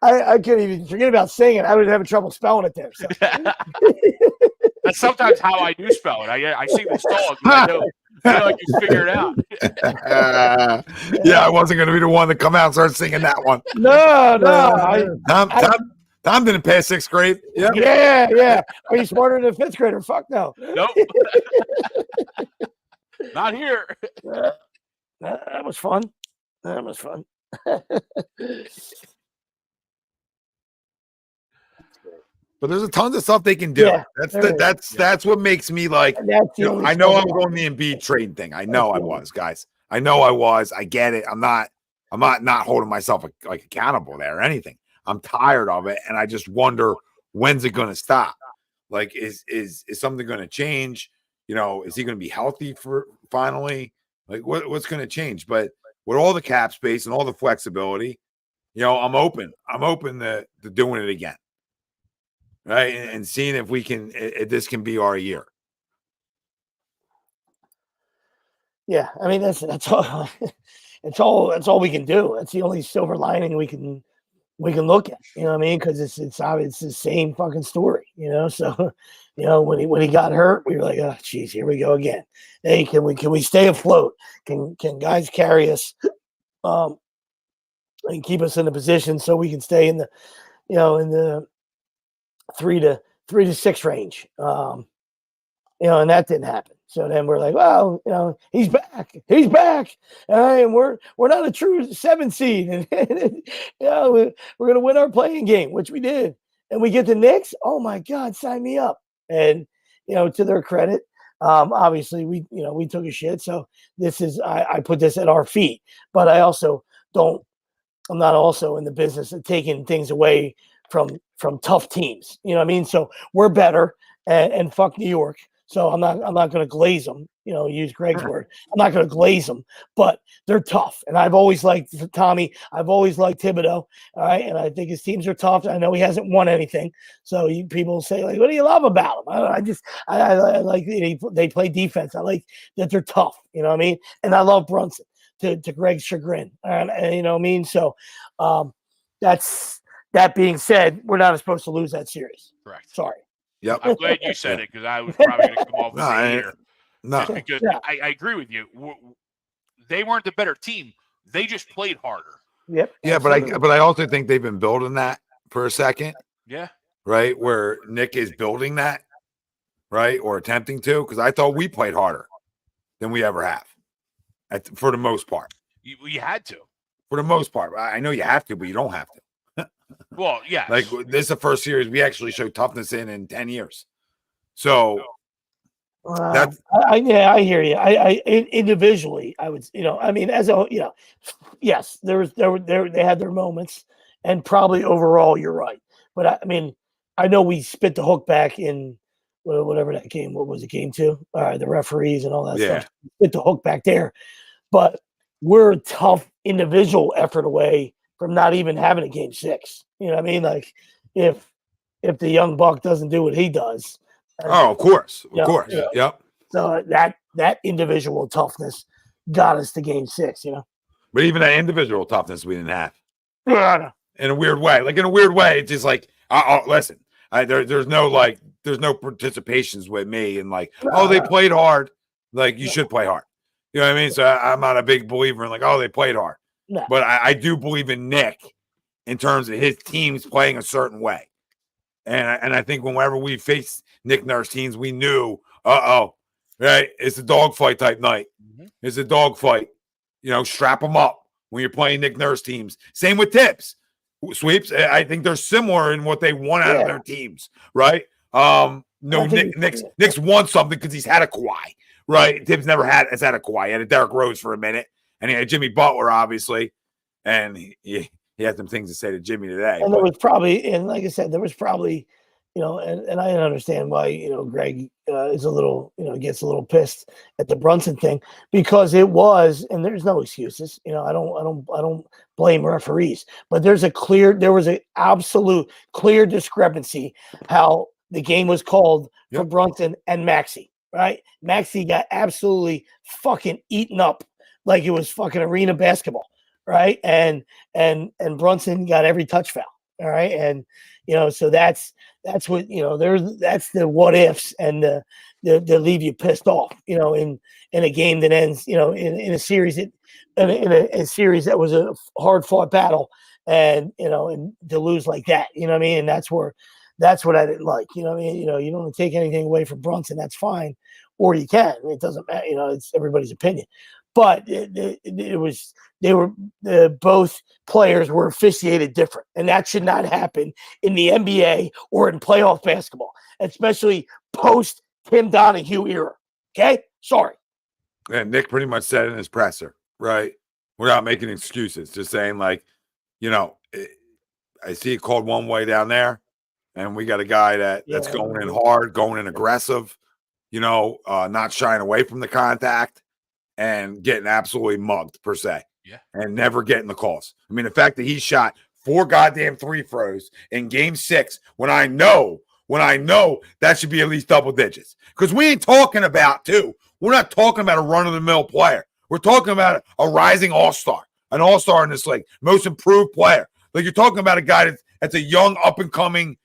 I couldn't even forget about singing. I was having trouble spelling it there. So. That's sometimes how I do spell it. I sing the song. I know I can figure it out. I wasn't going to be the one to come out and start singing that one. No. Tom didn't pass 6th grade. Yep. Yeah. Are you smarter than a 5th grader? Fuck no. Nope. Not here. That was fun. But there's a tons of stuff they can do. Yeah, that's what makes me like. I know I'm going the Embiid trade thing. I know I was, guys. I know I was. I get it. I'm not holding myself like accountable there or anything. I'm tired of it, and I just wonder when's it going to stop. Like, is something going to change? Is he going to be healthy for finally? Like, what's going to change? But with all the cap space and all the flexibility, I'm open. I'm open to doing it again. Right, and seeing if we can, if this can be our year. Yeah, I mean that's all. That's all we can do. That's the only silver lining we can look at. You know what I mean? Because it's obviously the same fucking story. So when he got hurt, we were like, oh geez, here we go again. Hey, can we stay afloat? Can guys carry us, and keep us in a position so we can stay in the 3 to 6 range, and that didn't happen. So then we're like, well, he's back, and we're not a true 7 seed, and we're gonna win our playing game, which we did, and we get the Knicks. Oh my God, sign me up! And to their credit, obviously we took a shit. So this is I put this at our feet, but I also don't. I'm not also in the business of taking things away from tough teams. You know what I mean? So we're better, and fuck New York. So I'm not going to glaze them. Use Greg's word. I'm not going to glaze them, but they're tough. And I've always liked Tommy. I've always liked Thibodeau. All right, and I think his teams are tough. I know he hasn't won anything. So people say like, "What do you love about him?" I like they play defense. I like that they're tough. You know what I mean? And I love Brunson to Greg's chagrin. And you know what I mean? So that's. That being said, we're not supposed to lose that series. Correct. Sorry. Yep. I'm glad you said it because I was probably going to come off with here. No. Because I agree with you. They weren't the better team. They just played harder. Yep. Yeah, but I also think they've been building that for a second. Yeah. Right, where Nick is building that, right, or attempting to, because I thought we played harder than we ever have, for the most part. You had to. For the most part. I know you have to, but you don't have to. Well, yeah. Like this is the first series we actually showed toughness in 10 years. So that's I hear you. I individually, I would, I mean, as a, yes, they had their moments, and probably overall, you're right. But I mean, I know we spit the hook back in whatever that game. What was it? Game 2? The referees and all that stuff. Spit the hook back there, but we're a tough individual effort away from not even having a game 6. You know what I mean? Like if the young buck doesn't do what he does. Of course. Yep. So that individual toughness got us to game 6, But even that individual toughness we didn't have. Yeah. In a weird way. Like in a weird way, it's just like, listen, there's no participations with me and like, they played hard. Like you should play hard. You know what I mean? So I'm not a big believer in like, they played hard. No. But I do believe in Nick in terms of his teams playing a certain way. And I think whenever we face Nick Nurse teams, we knew, right? It's a dogfight type night. It's a dogfight. Strap them up when you're playing Nick Nurse teams. Same with Tips. Sweeps, I think they're similar in what they want out of their teams, right? Nick's won something because he's had a Kawhi, right? Tibbs has had a Kawhi. He had a Derrick Rose for a minute, and he had Jimmy Butler, obviously, and he had some things to say to Jimmy today. And there was probably, and like I said, and I understand why, Greg is a little, gets a little pissed at the Brunson thing, because it was, and there's no excuses. I don't blame referees, but there was an absolute clear discrepancy how the game was called for Brunson and Maxey, right? Maxey got absolutely fucking eaten up like it was fucking arena basketball, right? And Brunson got every touch foul, all right? And so that's what that's the what ifs and the leave you pissed off, in a game that ends, in a series in a series that was a hard fought battle, and and to lose like that, what I mean? And that's what I didn't like, you don't want to take anything away from Brunson, that's fine, or you can. It doesn't matter, it's everybody's opinion. But both players were officiated different, and that should not happen in the NBA or in playoff basketball, especially post Tim Donahue era. Okay, sorry. And Nick pretty much said in his presser, right, without making excuses, just saying I see it called one way down there, and we got a guy that's going in hard, going in aggressive, not shying away from the contact, and getting absolutely mugged per se, and never getting the calls. I mean, the fact that he shot 4 goddamn 3 throws in Game 6 when I know that should be at least double digits, because we ain't talking about we're not talking about a run-of-the-mill player. We're talking about a rising all-star, an all-star in this league, most improved player. Like, you're talking about a guy that's a young up-and-coming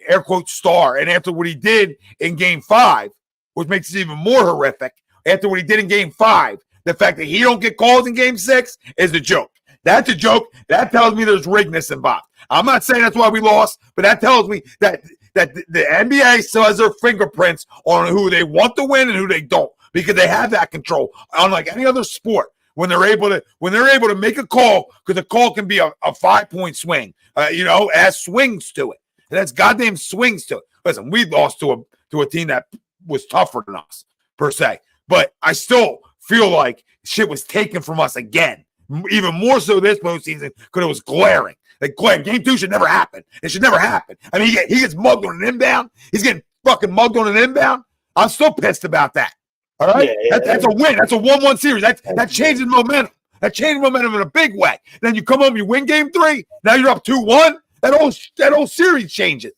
air quote star, and after what he did in Game 5, which makes it even more horrific. After what he did in Game 5, the fact that he don't get calls in Game 6 is a joke. That's a joke. That tells me there's rigness involved. I'm not saying that's why we lost, but that tells me that the NBA still has their fingerprints on who they want to win and who they don't, because they have that control. Unlike any other sport, when they're able to make a call, because a call can be a 5-point swing. It has swings to it. It has goddamn swings to it. Listen, we lost to a team that was tougher than us per se. But I still feel like shit was taken from us again, even more so this postseason, because it was glaring. Game 2 should never happen. It should never happen. I mean, he gets mugged on an inbound. He's getting fucking mugged on an inbound. I'm still pissed about that. All right? That's a win. That's a 1-1 series. That changes momentum. That changes momentum in a big way. Then you come home, you win Game 3. Now you're up 2-1. That whole series changes.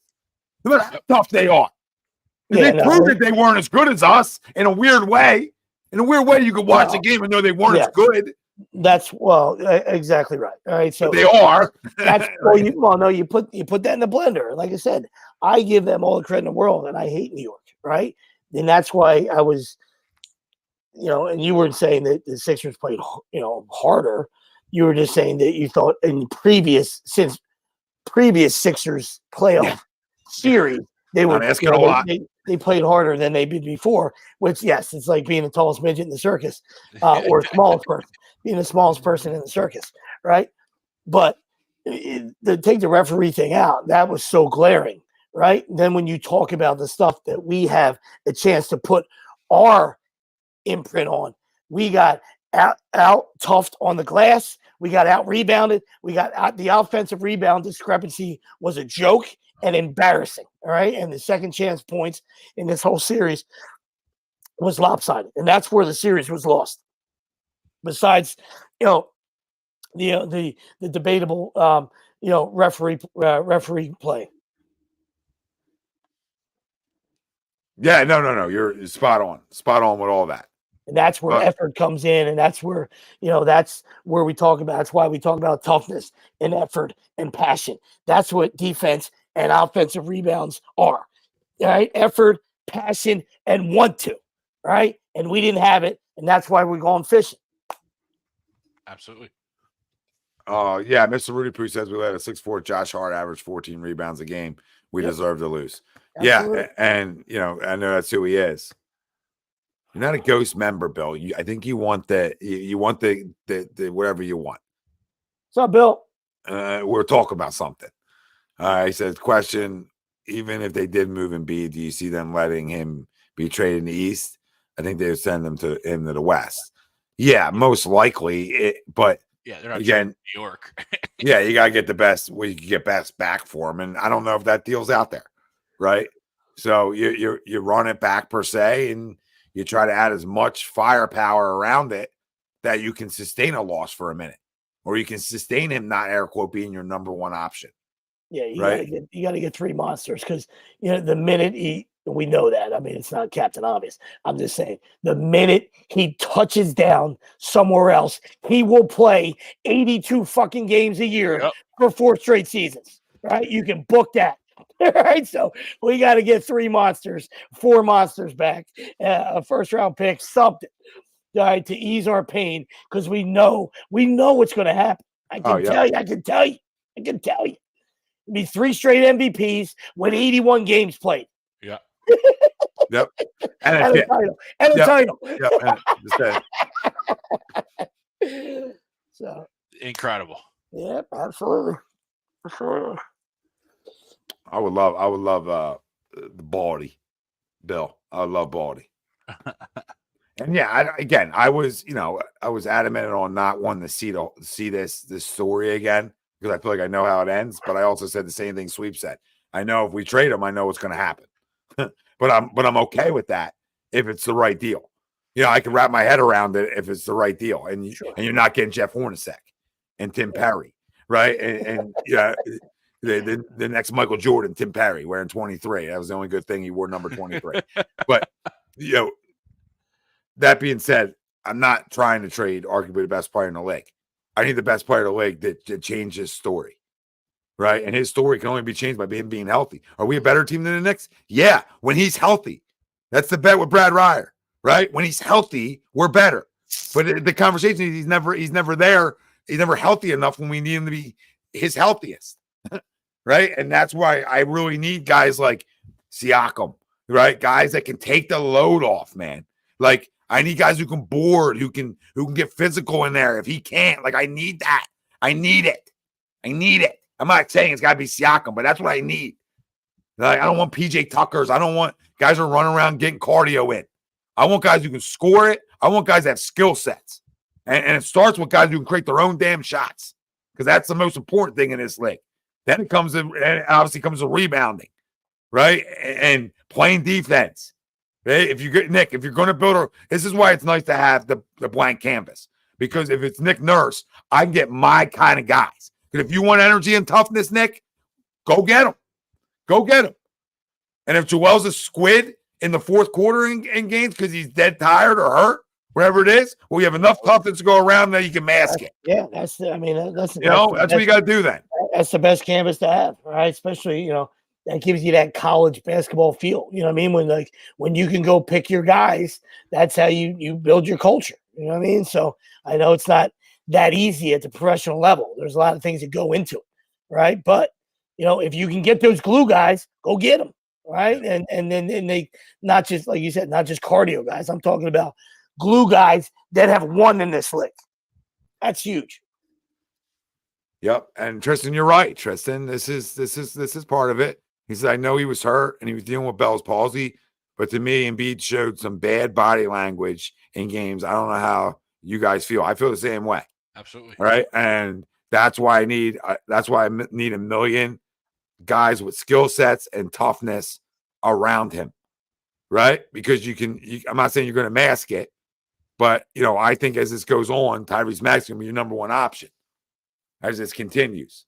No matter how tough they are. They proved that they weren't as good as us in a weird way. In a weird way, you could watch the game and know they weren't as good. That's exactly right. All right, so they are. You put that in the blender. Like I said, I give them all the credit in the world, and I hate New York, right? And that's why I was, and you weren't saying that the Sixers played, harder. You were just saying that you thought since previous Sixers playoff series, they were asking a lot. They played harder than they did before, which, yes, it's like being the tallest midget in the circus, or being the smallest person in the circus, right? But to take the referee thing out, that was so glaring, right? Then when you talk about the stuff that we have a chance to put our imprint on, we got out toughed on the glass. We got out rebounded. We got the offensive rebound discrepancy was a joke and embarrassing. All right. And the second chance points in this whole series was lopsided. And that's where the series was lost. Besides, the debatable, referee play. Yeah, no. You're spot on with all that. And that's where effort comes in. And that's where, that's where we talk about. That's why we talk about toughness and effort and passion. That's what defense and offensive rebounds are. All right. Effort, passion, and want to. Right. And we didn't have it. And that's why we're going fishing. Absolutely. Yeah, Mr. Rudy Poo says we let a 6'4" Josh Hart average 14 rebounds a game we deserve to lose. Absolutely. Yeah, and I know that's who he is. You're not a ghost member, Bill. I think you want the whatever you want. What's up, Bill? We're talking about something. He says, question, even if they did move Embiid, do you see them letting him be traded in the East? I think they would send him to the West. Yeah, most likely. But yeah, they're not again, New York. Yeah, you gotta get the best. Well, you can get best back for him, and I don't know if that deal's out there, right? So you run it back per se, and you try to add as much firepower around it that you can sustain a loss for a minute, or you can sustain him not air quote being your number one option. Yeah, you got to get 3 monsters because the minute we know that. I mean, it's not Captain Obvious. I'm just saying the minute he touches down somewhere else, he will play 82 fucking games a year for 4 straight seasons. Right? You can book that. Right? So we got to get 3 monsters, 4 monsters back, a first round pick, something. All right, to ease our pain because we know what's going to happen. I can tell you. It'll be 3 straight MVPs with 81 games played. Yeah. Yep. And a title. Yep. So incredible. Yep, absolutely. I would love the Baldy, Bill. I would love Baldy. And yeah, I was adamant on not wanting to see this story again because I feel like I know how it ends. But I also said the same thing Sweep said. I know if we trade him, I know what's going to happen. but I'm okay with that if it's the right deal. I can wrap my head around it if it's the right deal, and you're not getting Jeff Hornacek and Tim Perry, right? And the next Michael Jordan, Tim Perry, wearing 23. That was the only good thing he wore number 23. But that being said, I'm not trying to trade arguably the best player in the league. I need the best player in the league to change his story. Right. And his story can only be changed by him being healthy. Are we a better team than the Knicks? Yeah. When he's healthy. That's the bet with Brad Ryer. Right. When he's healthy, we're better. But the conversation is he's never there. He's never healthy enough when we need him to be his healthiest. Right. And that's why I really need guys like Siakam. Right. Guys that can take the load off, man. Like I need guys who can board, who can get physical in there. If he can't, like I need that. I need it. I'm not saying it's got to be Siakam, but that's what I need. Like, I don't want PJ Tuckers. I don't want guys who are running around getting cardio in. I want guys who can score it. I want guys that have skill sets. And it starts with guys who can create their own damn shots because that's the most important thing in this league. Then it obviously comes to rebounding, right? And playing defense. Right? If you're going to build this is why it's nice to have the blank canvas because if it's Nick Nurse, I can get my kind of guys. If you want energy and toughness, Nick, go get him. And if Joel's a squid in the fourth quarter in games because he's dead tired or hurt, whatever it is, well, you have enough toughness to go around that you can mask it. Yeah, that's what you got to do then. That's the best canvas to have, right? Especially, that gives you that college basketball feel. You know what I mean? When you can go pick your guys, that's how you build your culture. You know what I mean? So I know it's not that easy at the professional level. There's a lot of things that go into it, right? But if you can get those glue guys, go get them, right? And then they not just like you said, not just cardio guys. I'm talking about glue guys that have won in this league. That's huge. Yep. And Tristan, you're right. Tristan, this is part of it. He said, I know he was hurt and he was dealing with Bell's palsy, but to me, Embiid showed some bad body language in games. I don't know how you guys feel. I feel the same way. Absolutely. All right. And that's why I need a million guys with skill sets and toughness around him. Right. Because I'm not saying you're going to mask it, but I think as this goes on, Tyrese Maxey will be your number one option as this continues.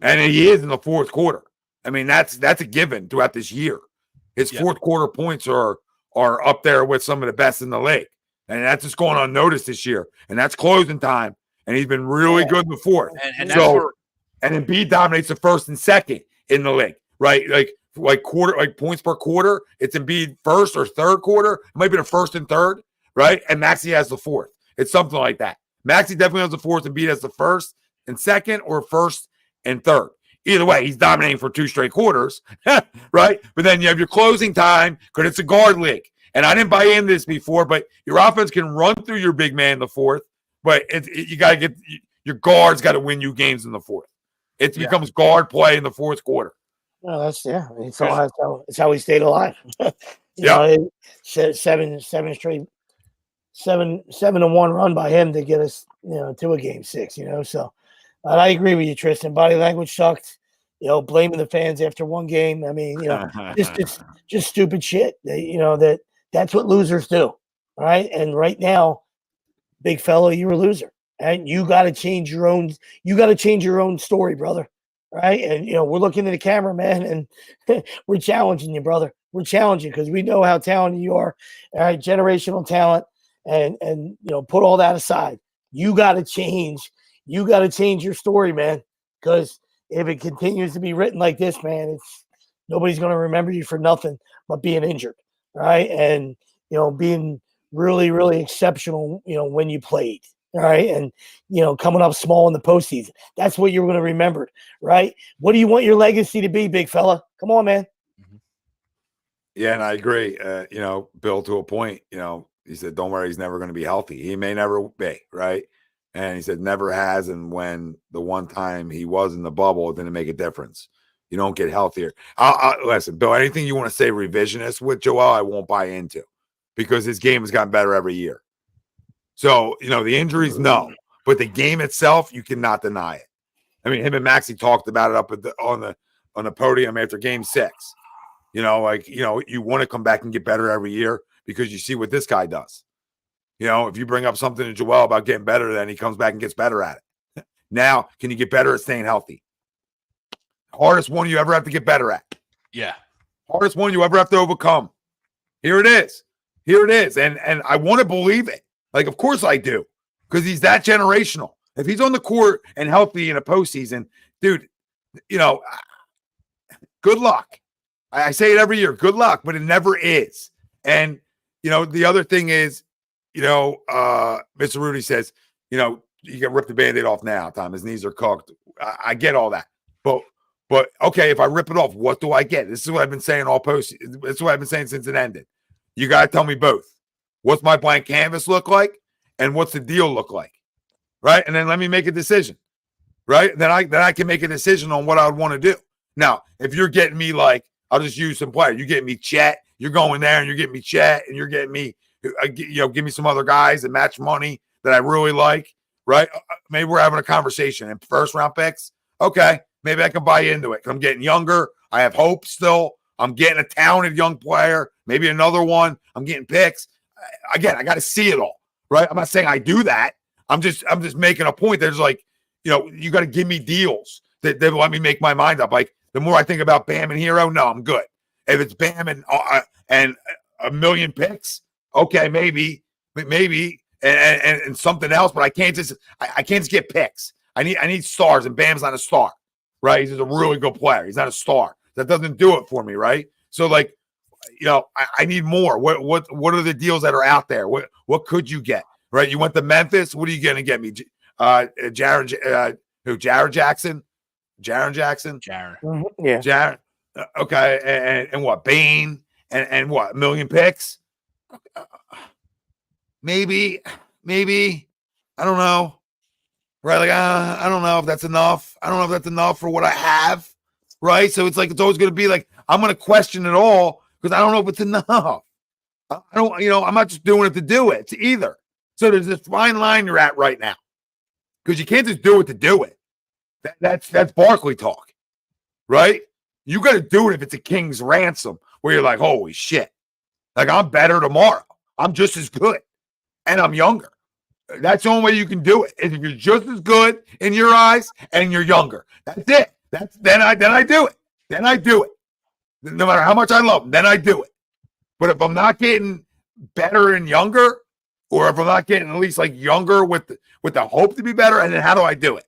And he is in the fourth quarter. I mean, that's a given throughout this year. His fourth quarter points are up there with some of the best in the league. And that's just going unnoticed this year. And that's closing time. And he's been really good in the fourth. And Embiid dominates the first and second in the league, right? Like points per quarter. It's Embiid first or third quarter. It might be the first and third, right? And Maxey has the fourth. It's something like that. Maxey definitely has the fourth. Embiid has the first and second or first and third. either way, he's dominating for 2 straight quarters, right? But then you have your closing time because it's a guard league. And I didn't buy into this before, but your offense can run through your big man in the fourth, but you got to get your guards got to win you games in the fourth. It becomes guard play in the fourth quarter. Well, that's it's how we stayed alive. You know, 7 straight 7-1 run by him to get us, to a game 6. So I agree with you, Tristan. Body language sucked. Blaming the fans after one game. I mean, just stupid shit. That's what losers do, right? And right now, big fella, you're a loser, and you got to change your own. You got to change your own story, brother. Right? And we're looking at the camera, man, and we're challenging you, brother. We're challenging because we know how talented you are. All right, generational talent, and put all that aside. You got to change. You got to change your story, man. Because if it continues to be written like this, man, nobody's going to remember you for nothing but being injured, right? And being really, really exceptional, when you played. All right. And, coming up small in the postseason. That's what you're going to remember, right? What do you want your legacy to be, big fella? Come on, man. Yeah, and I agree. Bill, to a point, he said, don't worry, he's never going to be healthy. He may never be, right? And he said, never has. And when the one time he was in the bubble, it didn't make a difference. You don't get healthier. Listen, Bill, anything you want to say revisionist with Joel, I won't buy into because his game has gotten better every year. So, the injuries, no. But the game itself, you cannot deny it. I mean, him and Maxey talked about it up at on the podium after game 6. You want to come back and get better every year because you see what this guy does. If you bring up something to Joel about getting better, then he comes back and gets better at it. Now, can you get better at staying healthy? Hardest one you ever have to get better at. Yeah. Hardest one you ever have to overcome. Here it is. And I want to believe it. Like, of course I do, because he's that generational. If he's on the court and healthy in a postseason, dude, good luck. I say it every year, good luck, but it never is. And, the other thing is, Mr. Rudy says, you can rip the Band-Aid off now, Tom. His knees are cooked. I get all that. But okay, if I rip it off, what do I get? This is what I've been saying all postseason. This is what I've been saying since it ended. You got to tell me both. What's my blank canvas look like? And what's the deal look like? Right? And then let me make a decision. Right? Then I can make a decision on what I would want to do. Now, if you're getting me like, I'll just use some player. You get me Chet. You're going there and you're getting me Chet and you're getting me, give me some other guys that match money that I really like. Right? Maybe we're having a conversation and first round picks. Okay. Maybe I can buy into it. I'm getting younger. I have hope still. I'm getting a talented young player. Maybe another one. I'm getting picks. Again, I got to see it all, right? I'm not saying I do that. I'm just making a point. There's like, you got to give me deals that let me make my mind up. Like the more I think about Bam and Hero, no, I'm good. If it's Bam and a million picks, okay, maybe, and something else. But I can't just get picks. I need stars, and Bam's not a star, right? He's just a really good player. He's not a star. That doesn't do it for me, right? So like. I need more. What are the deals that are out there? What could you get? Right? You went to Memphis. What are you going to get me? Jared Jackson? Jaren Jackson? Jaren. Yeah. Jaren. Okay. And what? Bane and what? A million picks? Maybe. I don't know. Right? Like, I don't know if that's enough. I don't know if that's enough for what I have. Right? So it's like, it's always going to be like, I'm going to question it all. Because I don't know if it's enough. I don't, I'm not just doing it to do it either. So there's this fine line you're at right now. Because you can't just do it to do it. That's Barkley talk, right? You got to do it if it's a king's ransom, where you're like, holy shit. Like, I'm better tomorrow. I'm just as good. And I'm younger. That's the only way you can do it. Is if you're just as good in your eyes and you're younger. That's it. Then I do it. Then I do it. No matter how much I love them, then I do it. But if I'm not getting better and younger, or if I'm not getting at least like younger with the hope to be better, and then how do I do it?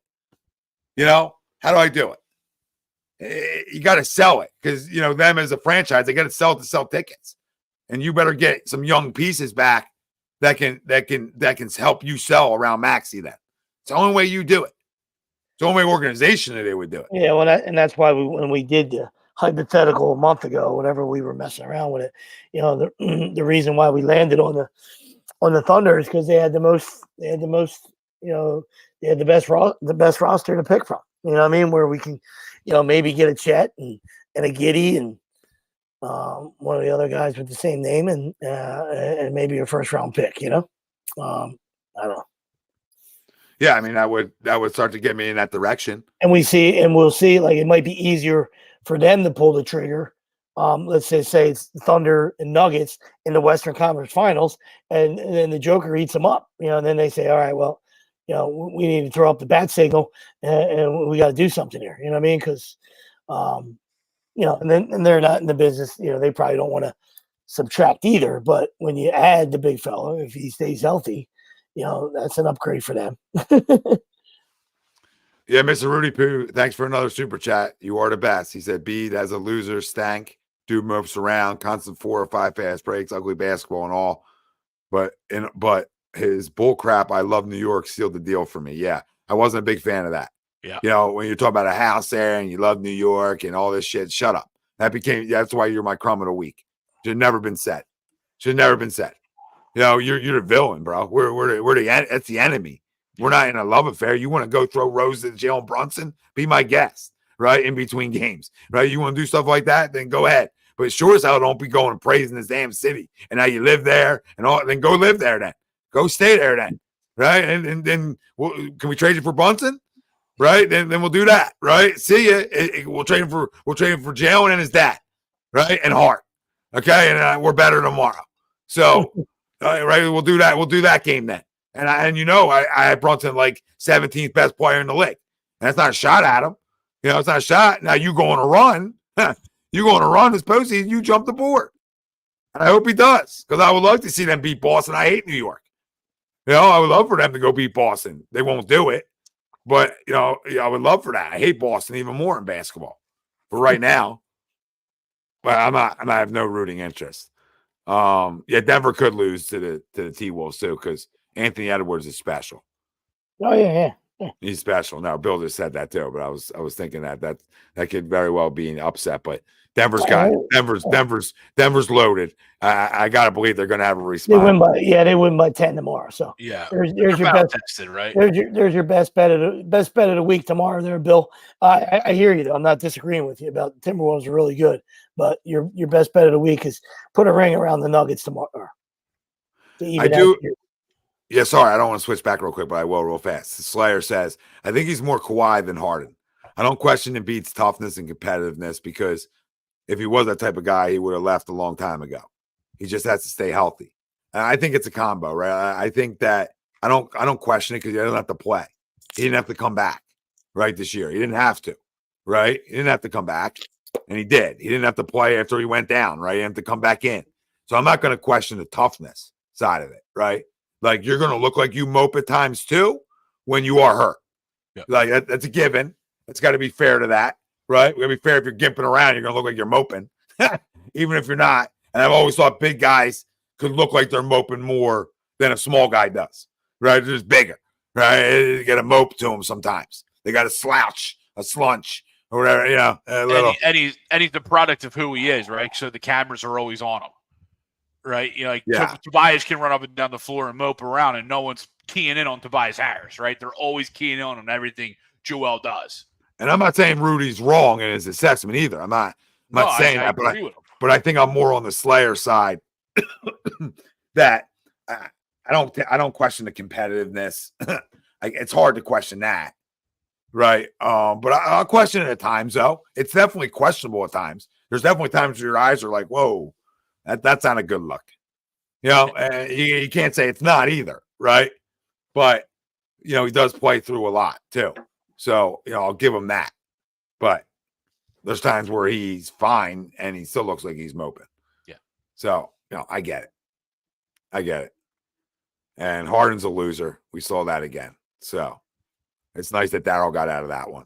How do I do it? You got to sell it because them as a franchise, they got to sell it to sell tickets, and you better get some young pieces back that can help you sell around Maxey. Then it's the only way you do it. the only organization that they would do it. Yeah, well, that's why when we did the hypothetical a month ago, whenever we were messing around with it, the reason why we landed on the Thunder is because they had the most, they had the best roster to pick from. You know what I mean? Where we can, maybe get a Chet and a Giddey and one of the other guys with the same name and maybe a first round pick. I don't know. Yeah, I mean that would start to get me in that direction. And we'll see. Like it might be easier for them to pull the trigger. Let's say it's Thunder and Nuggets in the Western Conference Finals, and then the Joker eats them up. And then they say, all right, well, we need to throw up the bat signal, and we got to do something here. You know what I mean? Because, and they're not in the business. They probably don't want to subtract either. But when you add the big fella, if he stays healthy, that's an upgrade for them. Yeah, Mr. Rudy Poo, thanks for another super chat. You are the best. He said, Bede as a loser, stank, dude moves around, constant 4 or 5 fast breaks, ugly basketball and all. But his bull crap, I love New York, sealed the deal for me. Yeah, I wasn't a big fan of that. Yeah. When you're talking about a house there and you love New York and all this shit, shut up. That's why you're my crumb of the week. Should have never been said. You're the villain, bro. That's the enemy. We're not in a love affair. You want to go throw roses at Jalen Brunson? Be my guest, right? In between games, right? You want to do stuff like that? Then go ahead. But sure as hell don't be going and praising this damn city and how you live there and all. Then go live there then. Go stay there then, right? And then can we trade you for Brunson? Right? Then we'll do that, right? See ya. We'll trade him for Jalen and his dad, right? And Hart. Okay, and we're better tomorrow. So, right, we'll do that. We'll do that game then. And I had Brunson like 17th best player in the league. And that's not a shot at him. It's not a shot. Now you going to run. You going to run this postseason, you jump the board. And I hope he does, because I would love to see them beat Boston. I hate New York. I would love for them to go beat Boston. They won't do it. But, I would love for that. I hate Boston even more in basketball. But right now, I have no rooting interest. Denver could lose to the T-Wolves too, because Anthony Edwards is special. Oh yeah. He's special. Now, Bill just said that too, but I was thinking that could very well be an upset. But Denver's loaded. I gotta believe they're gonna have a response. They win by 10 tomorrow. So there's your best tested, right? There's your best bet of the week tomorrow there, Bill. I hear you though. I'm not disagreeing with you about the Timberwolves are really good, but your best bet of the week is put a ring around the Nuggets tomorrow. I do. Yeah, sorry, I don't want to switch back real quick, but I will real fast. Slayer says, I think he's more Kawhi than Harden. I don't question Embiid's toughness and competitiveness, because if he was that type of guy, he would have left a long time ago. He just has to stay healthy. And I think it's a combo, right? I think that I don't question it, because he doesn't have to play. He didn't have to come back, right, this year. He didn't have to, right? He didn't have to come back, and he did. He didn't have to play after he went down, right? He had to come back in. So I'm not going to question the toughness side of it, right? Like, you're going to look like you mope at times too when you are hurt. Yeah. Like, that's a given. It's got to be fair to that, right? We got to be fair. If you're gimping around, you're going to look like you're moping, even if you're not. And I've always thought big guys could look like they're moping more than a small guy does, right? They're just bigger, right? You got to mope to them sometimes. They got to slouch, a slunch, or whatever, a little. And he's the product of who he is, right? So the cameras are always on him. Right, Tobias can run up and down the floor and mope around, and no one's keying in on Tobias Harris. Right, they're always keying in on everything Joel does. And I'm not saying Rudy's wrong in his assessment either. I'm not saying that, but I think I'm more on the Slayer side. That I don't question the competitiveness. It's hard to question that, right? But I'll question it at times. Though it's definitely questionable at times. There's definitely times where your eyes are like, whoa. That's not a good look. You can't say it's not either, right? But, he does play through a lot too. So, I'll give him that. But there's times where he's fine and he still looks like he's moping. Yeah. So, I get it. And Harden's a loser. We saw that again. So it's nice that Darryl got out of that one.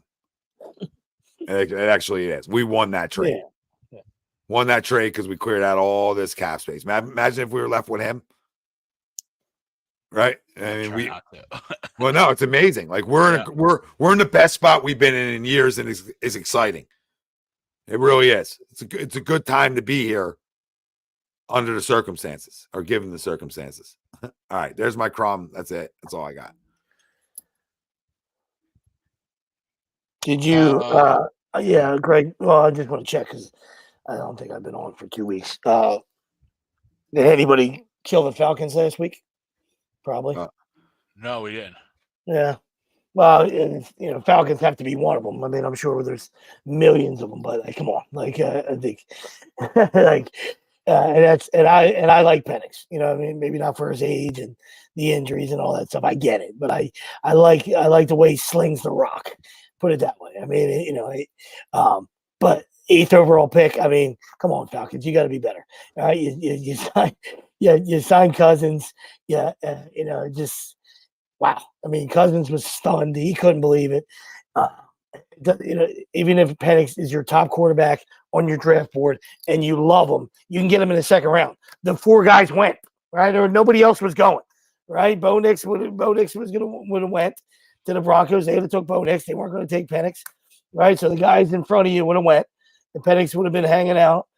It actually is. We won that trade. Yeah. Won that trade because we cleared out all this cap space. Imagine if we were left with him, right? I mean, well, no, it's amazing. Like we're in the best spot we've been in years, and it's exciting. It really is. It's a good time to be here under the circumstances, or given the circumstances. All right, there's my crumb. That's it. That's all I got. Did you? Yeah, Greg. Well, I just want to check because I don't think I've been on for 2 weeks. Did anybody kill the Falcons last week? Probably. No, we didn't. Yeah. Well, Falcons have to be one of them. I mean, I'm sure there's millions of them, but like, come on, like I think, like, and I like Penix. You know, I mean, maybe not for his age and the injuries and all that stuff. I get it, but I like the way he slings the rock. Put it that way. I mean, but 8th overall pick. I mean, come on, Falcons, you got to be better. You sign Cousins. Yeah, just. Wow. I mean, Cousins was stunned. He couldn't believe it. Even if Penix is your top quarterback on your draft board and you love him, you can get him in the second round. The 4 guys went, right? Or nobody else was going, right? Bo Nix would have went to the Broncos. They would have took Bo Nix. They weren't going to take Penix, right? So the guys in front of you would have went. The Penix would have been hanging out,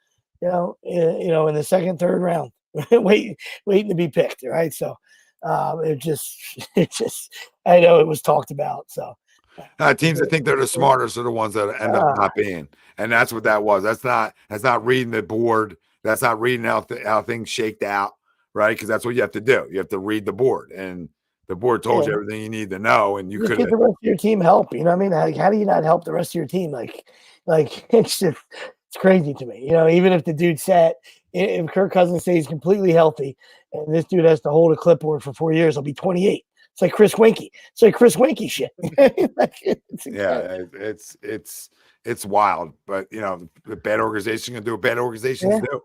in the second, third round, waiting to be picked, right? So. It just, I know it was talked about. So teams that think they're the smartest are the ones that end up not being, and that's what that was. That's not reading the board. That's not reading how things shaked out, right? Because that's what you have to do. You have to read the board, and the board told you everything you need to know, and you could get the rest of your team help. You know what I mean? Like, how do you not help the rest of your team? Like it's just. It's crazy to me, even if the dude if Kirk Cousins stays completely healthy and this dude has to hold a clipboard for 4 years, he'll be 28. It's like Chris Winkie. It's like Chris Winkie shit. It's wild, but the bad organization can do what bad organizations do,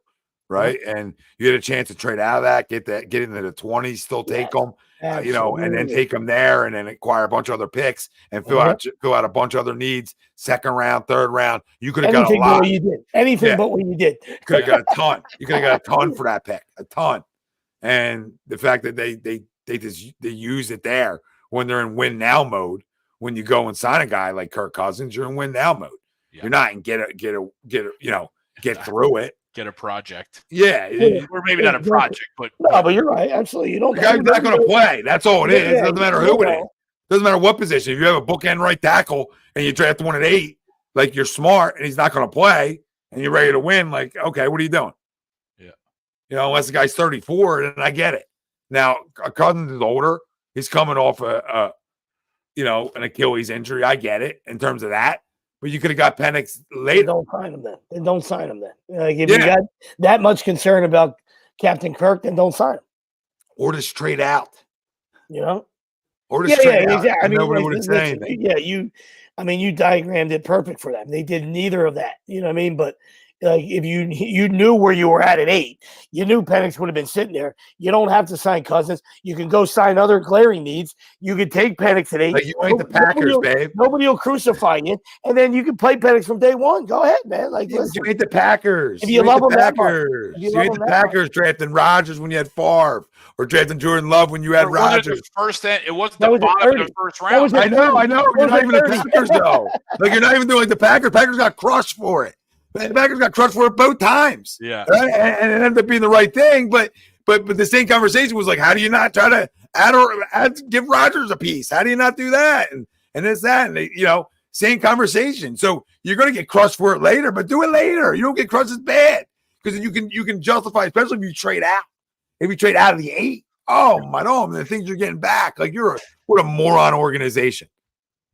right? And you get a chance to trade out of that, get into the 20s, still take them, and then take them there, and then acquire a bunch of other picks and fill out a bunch of other needs. Second round, third round, you could have got a lot. But what you did. Anything but what you did. Could have got a ton. You could have got a ton for that pick, a ton. And the fact that they use it there when they're in win now mode. When you go and sign a guy like Kirk Cousins, you're in win now mode. Yeah. You're not in get through it. Get a project. Yeah. Or maybe not a project, but no, but you're right. Absolutely. You don't. The guy's not going to play. That's all it is. It doesn't matter who it is. Doesn't matter what position. If you have a bookend right tackle and you draft one at 8, like you're smart and he's not going to play and you're ready to win, like, okay, what are you doing? Yeah. Unless the guy's 34, then I get it. Now, Cousins is older. He's coming off an Achilles injury. I get it in terms of that. But you could have got Penix later. Don't sign him then. Like if you got that much concern about Captain Kirk, then don't sign him. Or just trade out. Or just trade out. Exactly. I mean, nobody would say anything. Yeah, you diagrammed it perfect for them. They did neither of that. You know what I mean? But like if you knew where you were at 8, you knew Penix would have been sitting there. You don't have to sign Cousins. You can go sign other glaring needs. You could take Penix at 8. Like you ain't the Packers, babe. Nobody will crucify you, and then you can play Penix from day one. Go ahead, man. Like you ain't the Packers. If you love them, Packers. You ain't the Packers drafting Rodgers when you had Favre, or drafting Jordan Love when you had Rodgers. It wasn't the bottom of the first round. I know. You're not even the Packers though. Like you're not even doing like the Packers. Packers got crushed for it. The Packers got crushed for it both times. Yeah. Right? And it ended up being the right thing. But the same conversation was like, how do you not try to give Rodgers a piece? How do you not do that? And it's that. And same conversation. So you're going to get crushed for it later, but do it later. You don't get crushed as bad because you can justify, especially if you trade out. If you trade out of the 8, the things you're getting back. Like what a moron organization.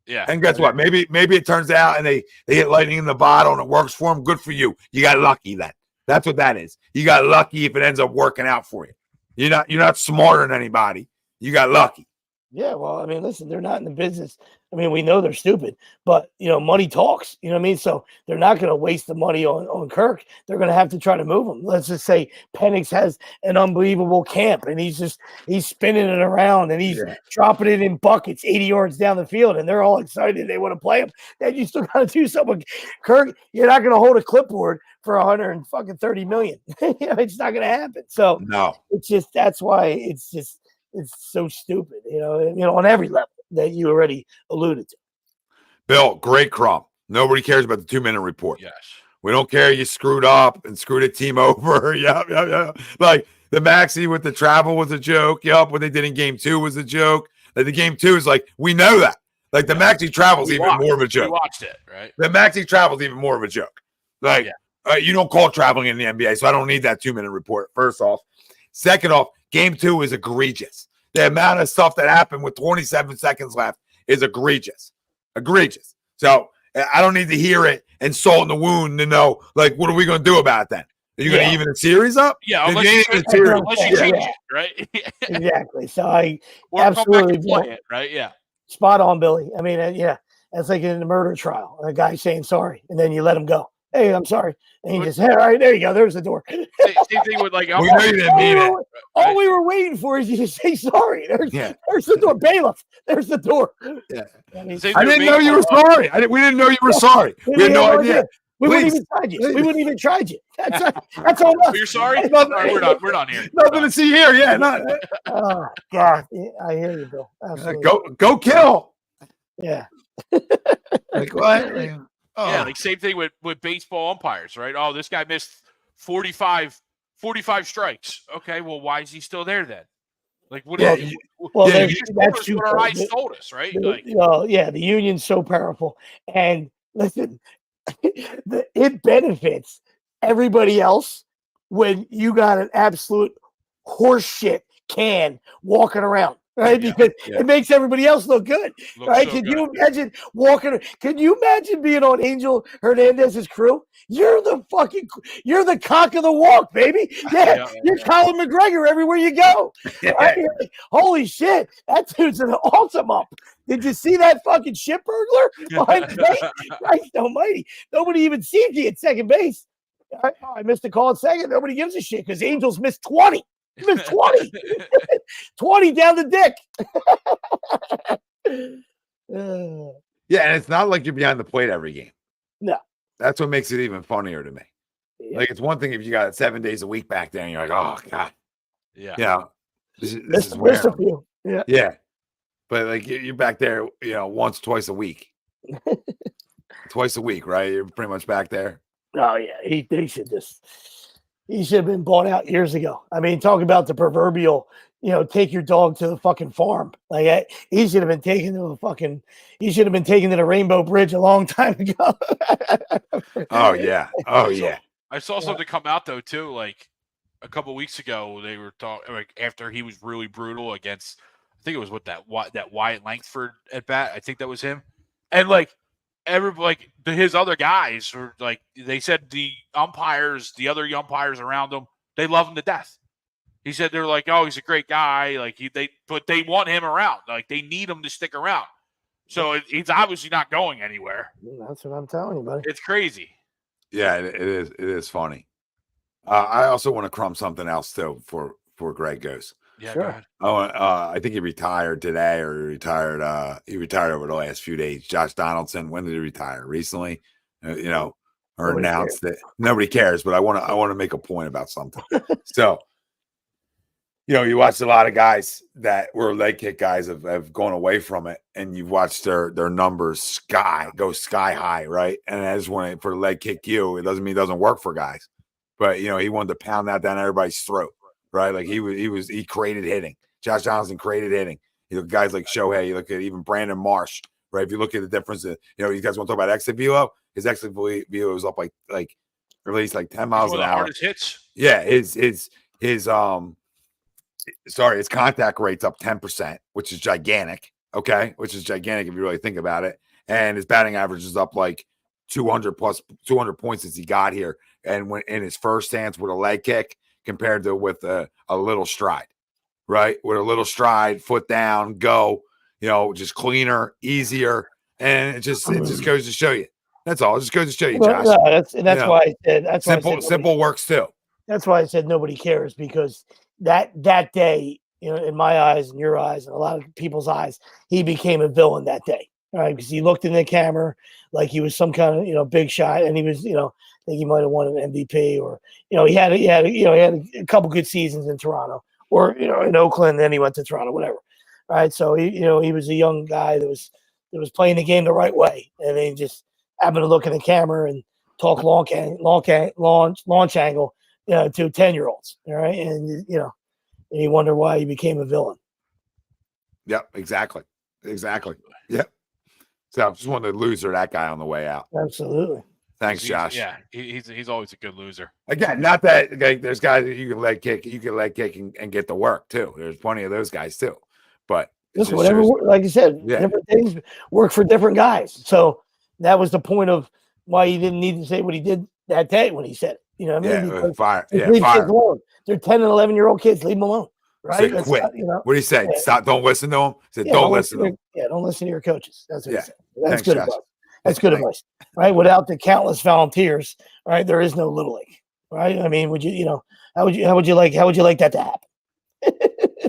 Yeah. And guess what? Maybe it turns out and they hit lightning in the bottle and it works for them. Good for you. You got lucky then. That's what that is. You got lucky if it ends up working out for you. You're not smarter than anybody. You got lucky. Yeah, well, I mean, listen, they're not in the business. I mean, we know they're stupid, but, money talks. You know what I mean? So they're not going to waste the money on Kirk. They're going to have to try to move him. Let's just say Penix has an unbelievable camp, and he's spinning it around, and he's dropping it in buckets 80 yards down the field, and they're all excited. They want to play him. Then you still got to do something. Kirk, you're not going to hold a clipboard for $130 million. It's not going to happen. So no, it's just that's why it's just It's so stupid, on every level that you already alluded to. Bill, great Crumb. Nobody cares about the 2-minute report. Yes. We don't care you screwed up and screwed a team over. Yeah. Like the Maxey with the travel was a joke. Yep. What they did in game 2 was a joke. Like the game 2 is like, we know that. Like the Maxey travel is even more of a joke. We watched it, right? The Maxey travel is even more of a joke. Like you don't call traveling in the NBA, so I don't need that 2-minute report, first off. Second off, game 2 is egregious. The amount of stuff that happened with 27 seconds left is egregious. Egregious. So I don't need to hear it and salt in the wound to know, like, what are we going to do about it then? Are you going to even the series up? Yeah, unless you change it, right? Exactly. So I absolutely play it, right? Yeah. Spot on, Billy. I mean, that's like in a murder trial. A guy saying sorry, and then you let him go. Hey, I'm sorry. And he just, all right, there you go. There's the door. Same thing with like, we know you didn't mean it. All we were waiting for is you to say sorry. There's the door. Bailiff. There's the door. Yeah. I mean, I didn't know you were sorry. We didn't know you were sorry. We had no idea. We wouldn't even try you. We wouldn't even try you. That's all. You're sorry? We're not here. Nothing to see here. Yeah. Oh God, I hear you, Bill. Absolutely. Go kill. Yeah. Like what? Yeah, like same thing with baseball umpires, right? Oh, this guy missed 45 strikes. Okay, well, why is he still there then? Like, what? That's what our eyes told us, right? The union's so powerful, and listen, it benefits everybody else when you got an absolute horseshit can walking around. Right, because it makes everybody else look good. Right? Can you imagine walking? Can you imagine being on Angel Hernandez's crew? You're the cock of the walk, baby. Yeah, you're Colin McGregor everywhere you go. Right? Holy shit, that dude's an awesome up. Did you see that fucking shit burglar behind the plate? Christ almighty. Nobody even sees you at second base. I missed a call at second. Nobody gives a shit because Angels missed 20. He missed 20. 20 down the dick. Yeah, and it's not like you're behind the plate every game. No. That's what makes it even funnier to me. Yeah. Like, it's one thing if you got 7 days a week back there and you're like, oh, God. Yeah. This is where. Yeah. Yeah. But, like, you're back there, once, twice a week. Twice a week, right? You're pretty much back there. Oh, yeah. He should have been bought out years ago. I mean, talk about the proverbial, take your dog to the fucking farm. Like he should have been taken to the Rainbow Bridge a long time ago. Oh yeah. I saw something come out though too. Like a couple of weeks ago, they were talking like after he was really brutal against. I think it was with that Wyatt Langford at bat. I think that was him. And like. His other guys were like they said the other umpires around him, they love him to death. He said they're like, oh, he's a great guy, but they want him around, like they need him to stick around. So he's obviously not going anywhere. That's what I'm telling you, buddy. It's crazy. Yeah, it is. It is funny. I also want to crumb something else too before Greg goes. Yeah, sure. Go ahead. I think he retired today, or he retired over the last few days. Josh Donaldson, when did he retire? Recently, or announced that nobody cares. But I want to make a point about something. So, you watched a lot of guys that were leg kick guys have gone away from it, and you've watched their numbers go sky high, right? And I just want for leg kick it doesn't mean it doesn't work for guys, but he wanted to pound that down everybody's throat. Right, like he created hitting. Josh Donaldson created hitting. Guys like Shohei. You look at even Brandon Marsh. Right, if you look at the difference, you guys want to talk about exit velo. His exit velo was up like at least like 10 miles an hour. Hardest hits. Yeah, his contact rate's up 10%, which is gigantic. Okay, which is gigantic if you really think about it. And his batting average is up like 200 points since he got here. And when in his first stance with a leg kick. Compared to with a little stride, right? With a little stride, foot down, go, just cleaner, easier, and it just goes to show you. That's all. It just goes to show you, Josh. That's why I said simple works too. That's why I said nobody cares because that day, in my eyes and your eyes and a lot of people's eyes, he became a villain that day. All right, because he looked in the camera like he was some kind of big shot, and he was I think he might have won an MVP or he had a couple good seasons in Toronto. or in Oakland, then he went to Toronto, whatever. Right. So he was a young guy that was playing the game the right way, and he just happened to look in the camera and talk launch angle, to 10-year-olds. All right, and you wonder why he became a villain. Yep, exactly. Yep. So just wanted to loser that guy on the way out. Absolutely. Thanks, Josh. Yeah, he's always a good loser. Again, not that there's guys that you can leg kick, and get the work too. There's plenty of those guys too. But listen, whatever, like you said, different things work for different guys. So that was the point of why he didn't need to say what he did that day when he said it. You know what I mean? Fire. Leave kids alone. They're 10 and 11-year-old kids. Leave them alone. Right? So quit. What do you say? Stop. Don't listen to him. Don't listen to them. Don't listen to your coaches. That's what he said. That's Thanks, good Josh. advice. That's good advice. Right? Without the countless volunteers, right, there is no Little League. Right? I mean, how would you like that to happen?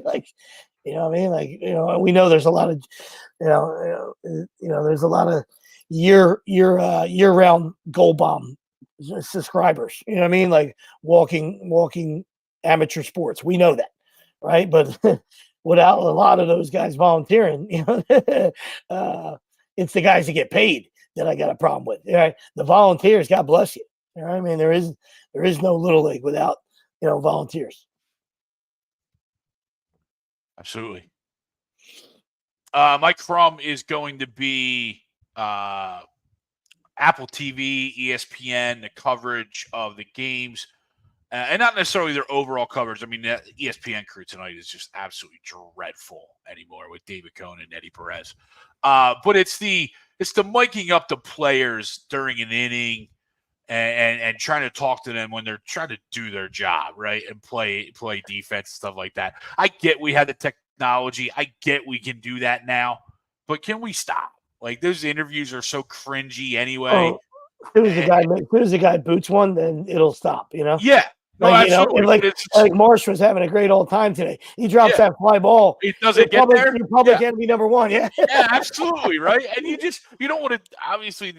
Like, you know what I mean? Like, we know there's a lot of, there's a lot of year-round Gold Bomb subscribers. You know what I mean? Like walking amateur sports. We know that, right? But without a lot of those guys volunteering, it's the guys that get paid that I got a problem with. Right? The volunteers, God bless you. You know what I mean? There is no Little League without volunteers. Absolutely. Mike Crumb is going to be Apple TV, ESPN, the coverage of the games, and not necessarily their overall coverage. I mean, the ESPN crew tonight is just absolutely dreadful anymore with David Cohn and Eddie Perez. But it's the miking up the players during an inning and trying to talk to them when they're trying to do their job, right, and play defense, stuff like that. I get we had the technology. I get we can do that now, but can we stop? Like, those interviews are so cringy anyway. As soon as the guy boots one, then it'll stop. Yeah. No, like, absolutely. Like Marsh was having a great old time today. He drops that fly ball. It doesn't get there. Public enemy number one. Yeah. Yeah, absolutely. Right. And you don't want to, obviously,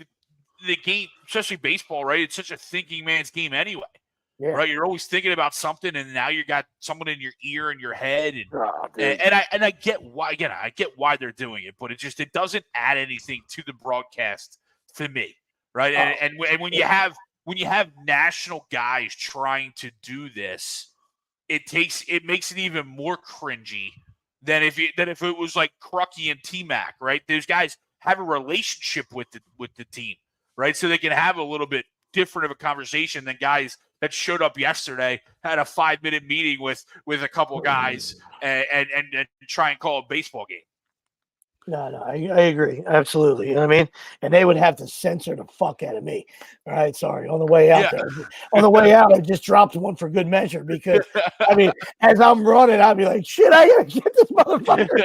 the game, especially baseball, right? It's such a thinking man's game anyway. Yeah. Right. You're always thinking about something, and now you got someone in your ear and your head. And I get why, again, I get why they're doing it, but it doesn't add anything to the broadcast to me. Right. And when you have national guys trying to do this, it makes it even more cringy than if it was like Crucky and T-Mac, right? Those guys have a relationship with the team, right? So they can have a little bit different of a conversation than guys that showed up yesterday, had a 5-minute meeting with a couple guys and try and call a baseball game. No, I agree. Absolutely. You know what I mean? And they would have to censor the fuck out of me. All right. Sorry. On the way out there. On the way out, I just dropped one for good measure because, I mean, as I'm running, I'd be like, shit, I got to get this motherfucker.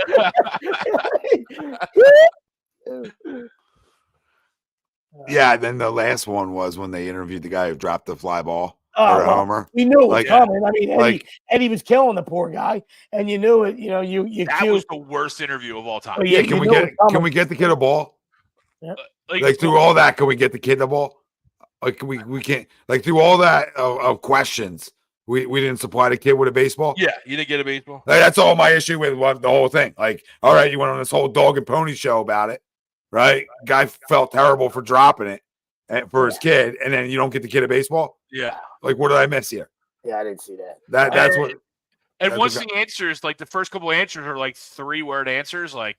Yeah. Then the last one was when they interviewed the guy who dropped the fly ball. Homer. We knew it was coming. I mean, Eddie was killing the poor guy, and you knew it. That was the worst interview of all time. Yeah, can we get the kid a ball? Yeah. Like through all that, can we get the kid the ball? Like we can't. Like through all that of questions, we didn't supply the kid with a baseball. Yeah, you didn't get a baseball. Like, that's all my issue with the whole thing. Like, all right, you went on this whole dog and pony show about it, right? Guy felt terrible for dropping it for his kid, and then you don't get the kid a baseball. Yeah. Like, what did I miss here? Yeah, I didn't see that. That's what. And once the answers, like the first couple of answers are like 3-word answers, like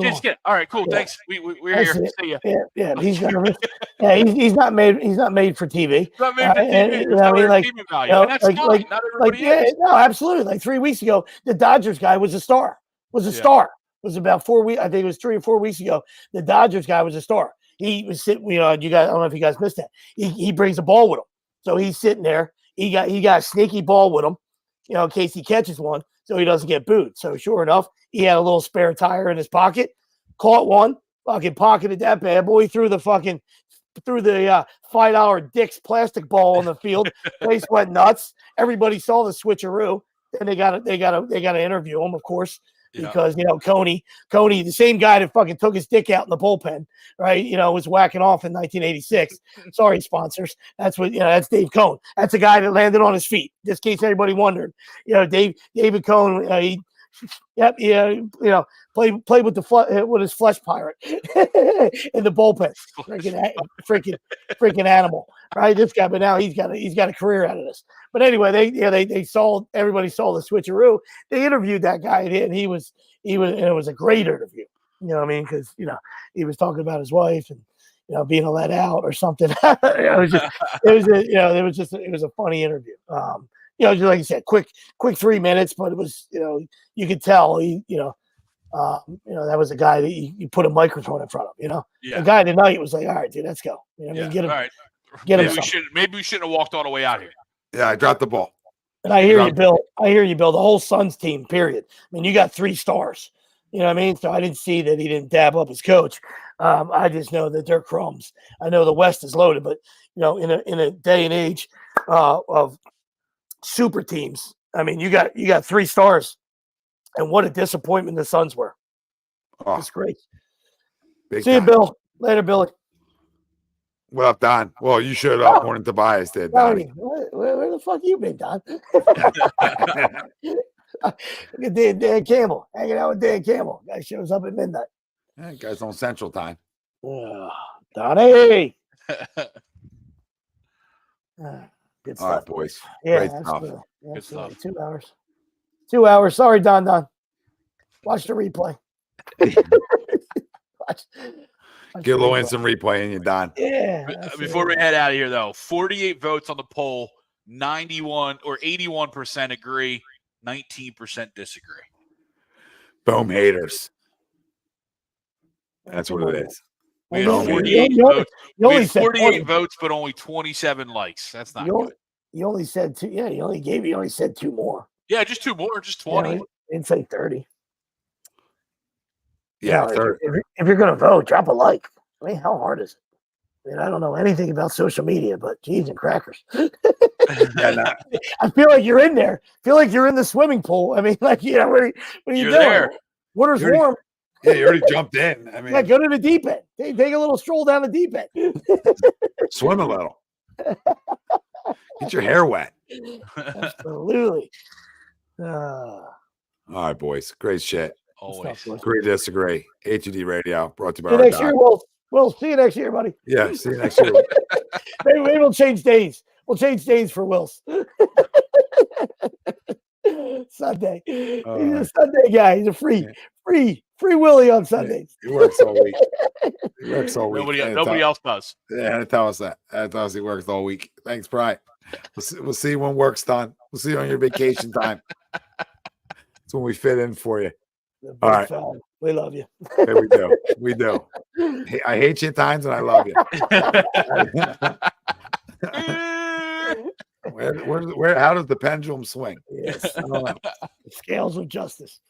just get all right, cool, thanks. We're here. See ya. Yeah. He's nervous. he's not made for TV. Not made for TV. That's fine. Not everybody is. No, absolutely. Like 3 weeks ago, the Dodgers guy was a star. Star. It was about 4 weeks. I think it was 3 or 4 weeks ago. The Dodgers guy was a star. He was sitting. You guys. I don't know if you guys missed that. He brings a ball with him. So he's sitting there. He got a sneaky ball with him, in case he catches one, so he doesn't get booed. So sure enough, he had a little spare tire in his pocket, caught one, fucking pocketed that bad boy, threw the $5 Dick's plastic ball on the field. Place went nuts. Everybody saw the switcheroo. Then they got to interview him, of course. because, Coney, the same guy that fucking took his dick out in the bullpen, right? Was whacking off in 1986. Sorry, sponsors. That's what, that's Dave Cone. That's a guy that landed on his feet, just in case anybody wondered. David Cone, played with his flesh pirate in the bullpen. Freaking animal, right? This guy, but now he's got a career out of this. But anyway, everybody saw the switcheroo. They interviewed that guy, and it was a great interview. You know what I mean? Because he was talking about his wife and being let out or something. It was a funny interview. Just like you said, quick 3 minutes, but it was you could tell that was a guy that you put a microphone in front of. The guy tonight was like, all right, dude, let's go. Get him. All right. Maybe we shouldn't have walked all the way out here. Yeah, I dropped the ball. And I hear you, Bill. The whole Suns team, period. I mean, you got 3 stars. You know what I mean? So I didn't see that he didn't dab up his coach. I just know that they're crumbs. I know the West is loaded, but in a day and age of super teams, I mean, you got 3 stars, and what a disappointment the Suns were. Oh, it's great. See you, Bill. Later, Billy. What up, Don? Well, you showed up more than Tobias did, Donnie. Where the fuck you been, Don? Look at Dan Campbell. Hanging out with Dan Campbell. Guy shows up at midnight. Yeah, guy's on Central Time. Donnie. Good stuff. All right, boys. Yeah, great stuff. Good stuff. 2 hours. 2 hours. Sorry, Don. Watch the replay. Get a little instant replay in you, Don. Yeah. Before we head out of here, though, 48 votes on the poll, 91 or 81% agree, 19% disagree. Boom haters. That's what it is. We had 48 votes. We had 48 votes, but only 27 likes. That's not good. You only said 2. Yeah, you only said 2 more. Yeah, just 2 more, just 20. Yeah, didn't say 30. Yeah, 30. If you're going to vote, drop a like. I mean, how hard is it? I mean, I don't know anything about social media, but cheese and crackers. I feel like you're in there. I feel like you're in the swimming pool. I mean, what are you doing? There. Water's warm. Yeah, you already jumped in. I mean, go to the deep end. Take a little stroll down the deep end. Swim a little. Get your hair wet. Absolutely. All right, boys. Great shit. Always. Agree to disagree. HUD Radio brought to you by See you next year, Will. See you next year, buddy. Yeah, see you next year. Maybe we'll change days. We'll change days for Will's. Sunday. He's a Sunday guy. He's a free Willie on Sundays. He works all week. Nobody else does. Yeah, tell us that. Tell us he works all week. Thanks, Brian. We'll see when work's done. We'll see you on your vacation time. That's when we fit in for you. All right. We love you. Yeah, we do. I hate you at times and I love you. Where how does the pendulum swing? Yes. The scales of justice.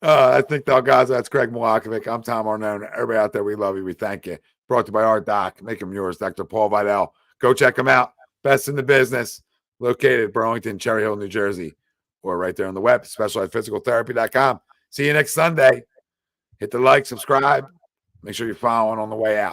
I think guys, that's Greg Milakovic. I'm Tom Arnone. Everybody out there, we love you. We thank you. Brought to you by our doc. Make him yours, Dr. Paul Vidal. Go check him out. Best in the business. Located Burlington, Cherry Hill, New Jersey. Or right there on the web, specializedphysicaltherapy.com. See you next Sunday. Hit the like, subscribe. Make sure you're following on the way out.